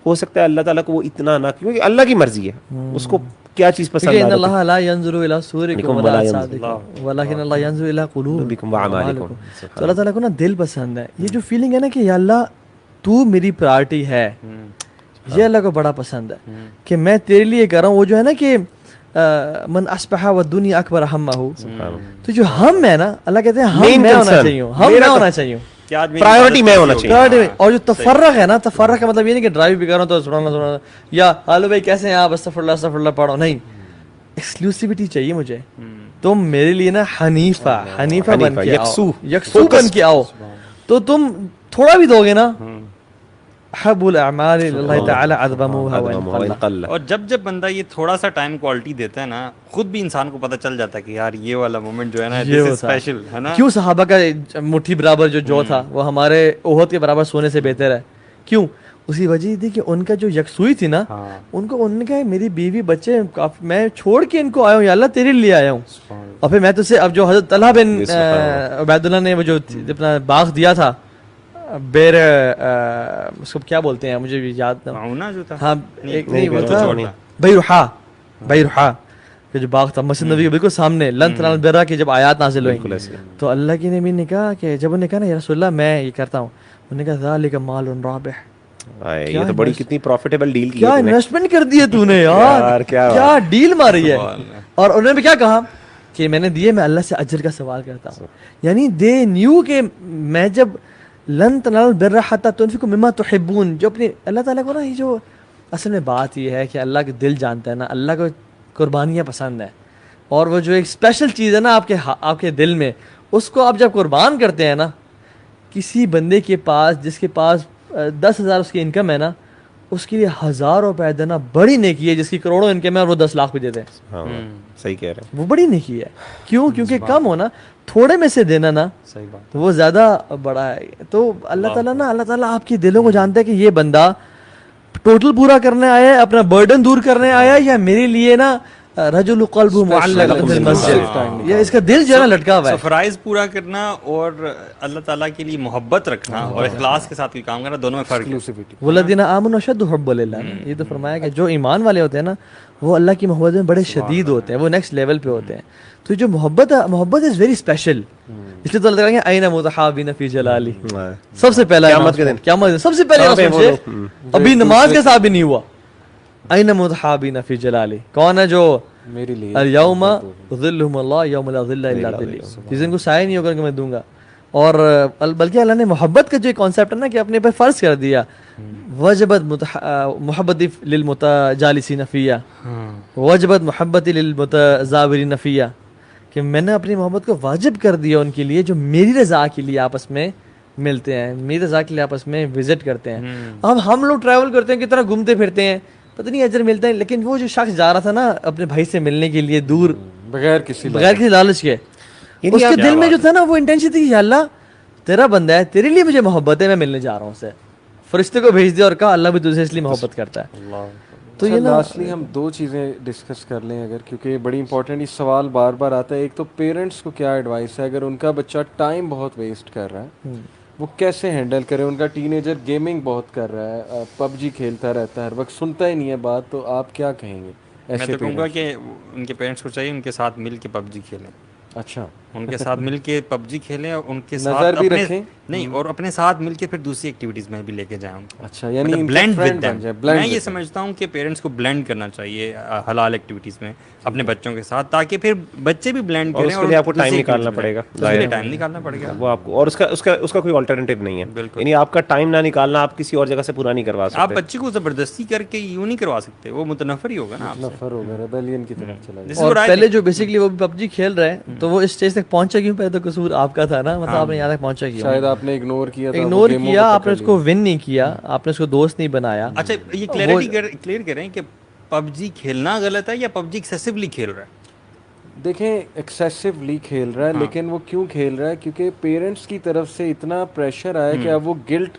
ہو سکتا ہے اللہ تعالیٰ کو وہ اتنا نہ, کیونکہ اللہ کی مرضی ہے اس کو کیا چیز پسند ہے. ان اللہ لا ينظر الى صورکم ولا اجسادکم ولکن اللہ ينظر الى قلوبکم واعمالکم. تو اللہ تعالیٰ کو نا دل پسند ہے. یہ جو فیلنگ ہے نا کہ یا اللہ تو میری پرائرٹی ہے, یہ اللہ کو بڑا پسند ہے کہ میں تیرے لیے کر رہا ہوں. وہ جو ہے نا کہ من اصبح والدنیا اکبر ہمہ, تو جو ہم ہے نا اللہ کہتے ہیں ہم میں ہونا چاہیے, ہم میں ہونا چاہیے, پرائیورٹی میں ہونا چاہیے. اور جو تفرق ہے نا, تفرق کا مطلب یہ نہیں کہ ڈرائیو بھی کر رہا ہوں تو سنانا یا ہالو بھائی کیسے ہیں آپ استغفر اللہ پڑھو, نہیں, ایکسکلوسیوٹی چاہیے مجھے. تم میرے لیے نا حنیفہ بن کے آؤ, یکسو بن کے آؤ, تو تم تھوڑا بھی دو گے نا حب الاعمال اللہ تعالی عظمها وان قل. اور جب بندہ یہ تھوڑا سا ٹائم کوالٹی دیتا ہے نا, خود بھی انسان کو پتہ چل جاتا ہے کہ یار یہ والا مومنٹ جو ہے نا دس از اسپیشل ہے نا. کیوں صحابہ کا مٹھی برابر جو تھا وہ ہمارے احد کے برابر سونے سے بہتر ہے, کیوں؟ اسی وجہ تھی کہ ان کا جو یکسوئی تھی نا, ان کو انہوں نے کہا میری بیوی بچے میں چھوڑ کے ان کو آیا ہوں, یا اللہ تیرے لیے آیا ہوں. اور پھر میں تو سے اب جو حضرت طلحہ بن عبید اللہ نے وہ جو اپنا باغ دیا تھا, بیر اس کو کیا بولتے ہیں مجھے بھی یاد نہ, ہاں ایک نہیں وہ تھا بیرحا کہ جو باغ تھا مسجد نبی کے بالکل سامنے, لن تنالوا البر کی جب آیات نازل ہوئی تو اللہ کی نبی نے کہا کہ جب انہوں نے کہا نا یا رسول اللہ میں یہ کرتا ہوں, انہوں نے کہا ذالک مال رابح, یہ تو بڑی کتنی پروفیٹیبل ڈیل کی, کیا انویسٹمنٹ کر دی ہے تو نے یار, کیا ڈیل ماری ہے. اور انہوں نے بھی کیا کہا کہ میں نے دیے, میں اللہ سے اجر کا سوال کرتا ہوں. یعنی دے نیو کہ میں جب لن تنالوا البر حتی تنفقوا مما تحبون, جو اپنی اللہ تعالیٰ کو نا یہ جو اصل میں بات یہ ہے کہ اللہ کے دل جانتا ہے نا, اللہ کو قربانیاں پسند ہیں, اور وہ جو ایک اسپیشل چیز ہے نا آپ کے دل میں, اس کو آپ جب قربان کرتے ہیں نا, کسی بندے کے پاس جس کے پاس 10,000 اس کی انکم ہے نا, اس کے لیے 1,000 روپے دینا بڑی نیکی ہے, جس کی کروڑوں انکم ہے اور وہ 10 لاکھ بھی دے دیں. صحیح کہہ رہے ہیں, وہ بڑی نیکی ہے. کیوں؟ کیونکہ کم ہونا, تھوڑے میں سے دینا نا تو وہ زیادہ بڑا ہے. تو اللہ تعالیٰ آپ کے دلوں کو جانتا ہے کہ یہ بندہ ٹوٹل پورا کرنے آیا ہے, اپنا برڈن دور کرنے آیا ہے, یا میرے لیے نا رجل قلبہ معلق فی المسجد, یا اس کا دل جو ہے نا لٹکا ہوا ہے. فرائض پورا کرنا اور اللہ تعالیٰ کے لیے محبت رکھنا اور اخلاص کے ساتھ کوئی کام کرنا, دونوں میں فرق ہے. والذین آمنوا اشد حبا للہ, یہ تو فرمایا کہ جو ایمان والے ہوتے ہیں نا وہ اللہ کی محبت میں بڑے شدید ہوتے ہیں, وہ نیکسٹ لیول پہ ہوتے ہیں. تو جو محبت از ویری اسپیشل, اس لیے تو اللہ تعالیٰ کہیں اینا متحابین فی جلالی, سب سے پہلا قیامت کے دن سب سے پہلے ابھی نماز کے ساتھ بھی نہیں ہوا, اینا متحابین فی جلالی, کون ہے جو میرے لیے الیوم ظلہم اللہ یوم لا ظل الا ظلی, جس دن کو سایہ نہیں ہوگا کہ میں دوں گا. اور بلکہ اللہ نے محبت کا جو کانسیپٹ ہے نا کہ اپنے پہ فرض کر دیا, وجبت محبتی للمتجالسین فیہ وجبت محبتی للمتزاورین فیہ, کہ میں نے اپنی محبت کو واجب کر دیا ان کے لیے جو میری رضا کے لیے آپس میں ملتے ہیں, میری رضا کے لیے آپس میں وزٹ کرتے ہیں. اب ہم لوگ ٹریول کرتے ہیں کتنا گھومتے پھرتے ہیں, پتہ نہیں اجر ملتا ہے, لیکن وہ جو شخص جا رہا تھا نا اپنے بھائی سے ملنے کے لیے دور, بغیر کسی لالچ کے, اس کے دل میں جو تھا نا وہ انٹینشن تھی کہ یا اللہ تیرا بندہ ہے, تیرے لیے مجھے محبت ہے, میں ملنے جا رہا ہوں اسے. فرشتے کو بھیج دیا اور کہا اللہ بھی تجھ سے اس لیے محبت کرتا ہے. تو یہ لاسٹلی ہم دو چیزیں ڈسکس کر لیں اگر, کیونکہ بڑی امپورٹنٹ یہ سوال بار بار آتا ہے. ایک تو پیرنٹس کو کیا ایڈوائس ہے اگر ان کا بچہ ٹائم بہت ویسٹ کر رہا ہے, وہ کیسے ہینڈل کرے. ان کا ٹین ایجر گیمنگ بہت کر رہا ہے, پب جی کھیلتا رہتا ہے, ہر وقت سنتا ہی نہیں ہے بات, تو آپ کیا کہیں گے ایسے؟ میں تو کہوں گا کہ ان کے پیرنٹس کو چاہیے ان کے ساتھ مل کے پب جی کھیلیں. اچھا, ان کے ساتھ مل کے پب جی کھیلیں, اور ان کے نظر ساتھ بھی اپنے رکھیں نہیں, اور اپنے ساتھ مل کے پھر دوسری ایکٹیویٹیز میں بھی لے کے جائیں. اچھا, یعنی بلینڈ ود دیم. میں یہ سمجھتا ہوں کہ پیرنٹس کو بلینڈ کرنا چاہیے حلال ایکٹیویٹیز میں اپنے بچوں کے ساتھ, تاکہ پھر بچے بھی بلینڈ کریں. اور آپ کو ٹائم نکالنا پڑے گا, ٹائم نکالنا پڑے گا وہ آپ کو, اور اس کا کوئی آلٹرنیٹیو نہیں ہے. یعنی آپ کا ٹائم نہ نکالنا آپ کسی اور جگہ سے پورا نہیں کروا سکتے. آپ بچے کو زبردستی کر کے یوں نہیں کروا سکتے, وہ متنفر ہی ہوگا نا, نفر ہوگا, ریبیلین کی طرف چلا جائے. اور پہلے جو بیسکلی وہ پب جی کھیل رہے ہیں تو وہ اس اسٹیج تک پہنچا کیوں, پہلے تو قصور آپ کا تھا نا, مطلب آپ نے یہاں تک پہنچا کیوں, شاید آپ نے اگنور کیا, آپ نے اس کو ون نہیں کیا, آپ نے اس کو دوست نہیں بنایا. اچھا, یہ کلیئر کریں کہ پب جی کھیلنا غلط ہے یا پب جی ایکسیسولی کھیل رہا ہے؟ دیکھیں ایکسیسولی کھیل رہا ہے, لیکن وہ کیوں کھیل رہا ہے, کیونکہ پیرنٹس کی طرف سے اتنا پریشر آیا کہ اب وہ guilt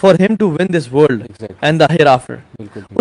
for him to win this world and the hereafter.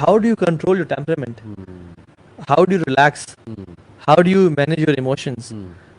How do you control your temperament? How do you relax? How do you manage your emotions?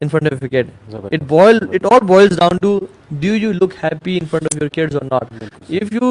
in front of your kid? It all boils down to, do you look happy in front of your kids or not? If you,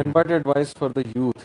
And what advice for the youth?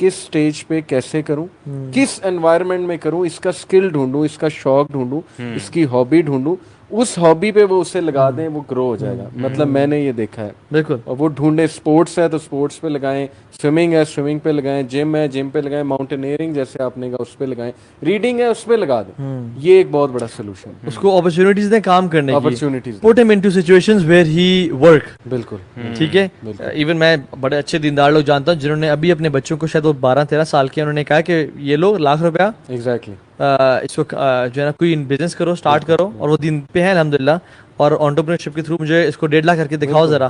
کس stage پہ کیسے کروں, کس environment میں کروں, اس کا skill ڈھونڈوں, اس کا شوق ڈھونڈوں, اس کی ہابی ڈھونڈوں, اس ہابی پہ وہ اسے لگا دیں, وہ گرو ہو جائے گا. مطلب میں نے یہ دیکھا ہے بالکل. اور وہ ڈھونڈے, اسپورٹس ہے تو اسپورٹس پہ لگائیں, سوئمنگ ہے سوئمنگ پہ لگائیں, جم ہے جم پہ لگائیں, ماؤنٹینئرنگ جیسے آپ نے کہا اس پہ لگائیں, ریڈنگ ہے اس پہ لگا دیں. یہ ایک بہت بڑا سولوشن ہے. اس کو اپرچونیٹیز دیں کام کرنے کی, اپرچونیٹیز پٹ ہم into situations where he work. بالکل ٹھیک ہے. ایون میں بڑے اچھے دیندار لوگ جانتا ہوں جنہوں نے ابھی اپنے بچوں کو, شاید وہ 12-13 سال کے, انہوں نے کہا کہ یہ لو ₹1,00,000 ایگزیکٹلی اس کو جو ہے نا کوئی بزنس کرو, اسٹارٹ کرو, اور وہ دین پہ ہے الحمدللہ, اور انٹرپرینورشپ کے تھرو مجھے اس کو 1.5 کر کے دکھاؤ ذرا,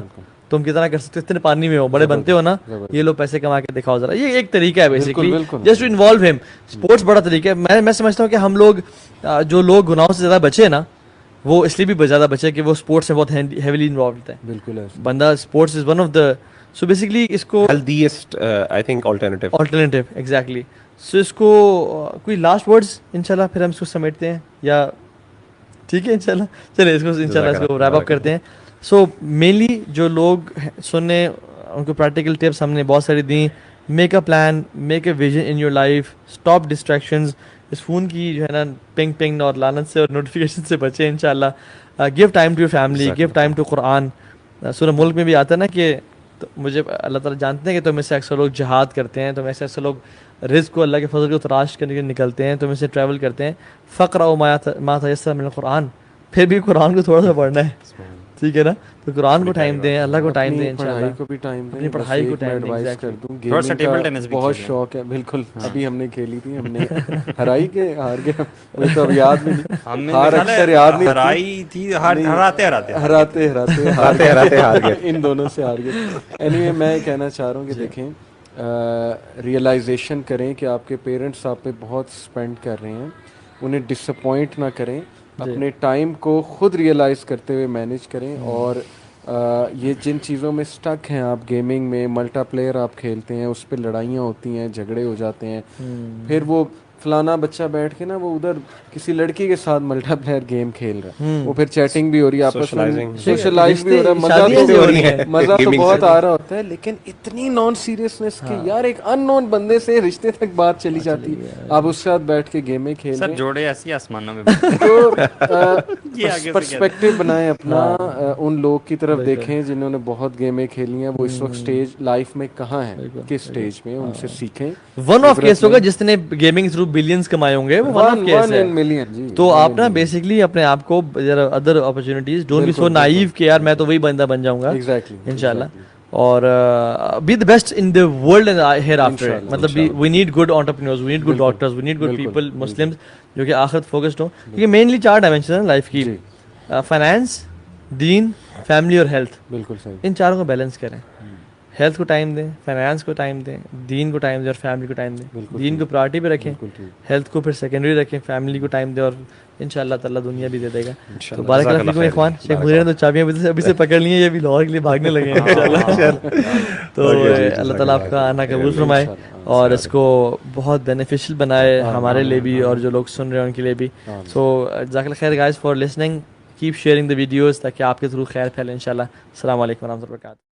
تم کتنا کر سکتے ہو, اتنے پانی میں ہو, بڑے بنتے ہو نا, یہ لو پیسے کما کے دکھاؤ ذرا. یہ ایک طریقہ ہے بیسکلی جسٹ ٹو انوالو ہم. اسپورٹس بڑا طریقہ ہے. میں سمجھتا ہوں کہ ہم لوگ جو لوگ گناہوں سے زیادہ بچے نا, وہ اس لیے بھی زیادہ بچے کہ وہ اسپورٹس میں بہت ہیویلی انوالوڈ ہے. بالکل بندہ sports is one of the, so basically اس کو healthiest I think alternative exactly. So اس کو کوئی لاسٹ ورڈز انشاءاللہ پھر ہم اس کو سمیٹتے ہیں, یا ٹھیک ہے انشاءاللہ چلے اس کو انشاءاللہ اس کو ریپ اپ کرتے ہیں. سو مینلی جو لوگ سننے, ان کو پریکٹیکل ٹپس ہم نے بہت ساری دیں. Make a plan, make a vision in your life, stop distractions. اس فون کی جو ہے نا پنگ اور لعنت سے اور نوٹیفیکیشن سے بچیں انشاءاللہ. Give time to your family, give time to قرآن. سورہ ملک میں بھی آتا ہے نا کہ مجھے اللہ تعالیٰ جانتے ہیں کہ تم میں سے اکثر لوگ جہاد کرتے ہیں, تم میں سے اکثر لوگ رزق کو, اللہ کے فضل کو تلاش کرنے کے نکلتے ہیں, تم میں سے ٹریول کرتے ہیں. فقرأوا ما تيسر من القرآن, پھر بھی قرآن کو تھوڑا سا پڑھنا ہے, ٹھیک ہے نا. تو قرآن کو ٹائم دیں, اللہ کو ٹائم دیں, انشاءاللہ پڑھائی کو بھی ٹائم دیں. اپنی پڑھائی کو ٹائم دیں. ایڈوائز کر دوں, گیمنگ کا بہت شوق ہے. بالکل ابھی ہم نے کھیلی تھی, ہم نے ہرائی کے ہار گئے, مجھے تو اب یاد بھی نہیں, ہار اکثر یاد نہیں, ہرائی تھی, ہراتے ہار گئے, ان دونوں سے ہار گئے. اینیوے میں کہنا چاہ رہا ہوں کہ دیکھیں, ریئلائزیشن کریں کہ آپ کے پیرنٹس آپ پہ بہت اسپینڈ کر رہے ہیں, انہیں ڈس اپوائنٹ نہ کریں, اپنے ٹائم کو خود ریئلائز کرتے ہوئے مینیج کریں. اور یہ جن چیزوں میں سٹک ہیں آپ, گیمنگ میں ملٹا پلیئر آپ کھیلتے ہیں, اس پہ لڑائیاں ہوتی ہیں, جھگڑے ہو جاتے ہیں, پھر وہ فلانا بچہ بیٹھ کے نا وہ ادھر کسی لڑکی کے ساتھ ملٹا پلیئر گیم کھیل رہا ہے, وہ پھر چیٹنگ بھی ہو رہی ہے, آپس میں سوشلائز بھی ہو رہا ہے, مزہ تو بہت آ رہا ہوتا ہے, لیکن اتنی نان سیریسنس کہ یار ایک ان نون بندے سے رشتے تک بات چلی جاتی ہے, آپ اس کے ساتھ بیٹھ کے گیمیں کھیل رہے ہیں. جوڑے ایسی آسمانوں میں تو پرسپیکٹو بنائیں اپنا, ان لوگ کی طرف دیکھیں جنہوں نے بہت گیمیں کھیلی ہیں, وہ اس وقت اسٹیج لائف میں کہاں ہیں, کس اسٹیج میں, ان سے سیکھیں. ون آف کیس ہوگا جس نے گیمنگ تھرو بلینز کمائے ہوں گے, وہ ون آف کیس ہے. تو آپ نا بیسکلی اپنے آپ کو other opportunities, don't be so naive کہ یار میں تو وہی بندہ بن جاؤں گا انشاءاللہ, اور be the best in the world and hereafter. مطلب we need good entrepreneurs, we need good doctors, we need good people, Muslims جو کہ آخرت فوکسڈ ہوں, کیونکہ مینلی 4 ڈائمینشن ہیں لائف کی, فائنانس, دین, فیملی اور ہیلتھ. بالکل صحیح. ان چاروں کو بیلنس کریں. ہیلتھ کو ٹائم دیں, فائنانس کو ٹائم دیں, دین کو ٹائم دیں, اور فیملی کو ٹائم دیں. دین کو پرائرٹی پہ رکھیں, ہیلتھ کو پھر سیکنڈری رکھیں, فیملی کو ٹائم دیں, اور انشاءاللہ تعالیٰ دنیا بھی دے دے گا. تو بارک اللہ فیکم اخوان. شیخ مدیر نے تو چابیاں ابھی سے پکڑ لی ہیں, یہ بھی لاہور کے لیے بھاگنے لگے ہیں انشاءاللہ. تو اللہ تعالیٰ آپ کا آنا قبول فرمائے, اور اس کو بہت بینیفیشل بنائے ہمارے لیے بھی, اور جو لوگ سن رہے ہیں ان کے لیے بھی. سو جزاک اللہ خیر guys for listening, keep sharing the videos تاکہ آپ کے تھرو خیر پھیلے انشاءاللہ. السلام علیکم ورحمۃ اللہ وبرکاتہ.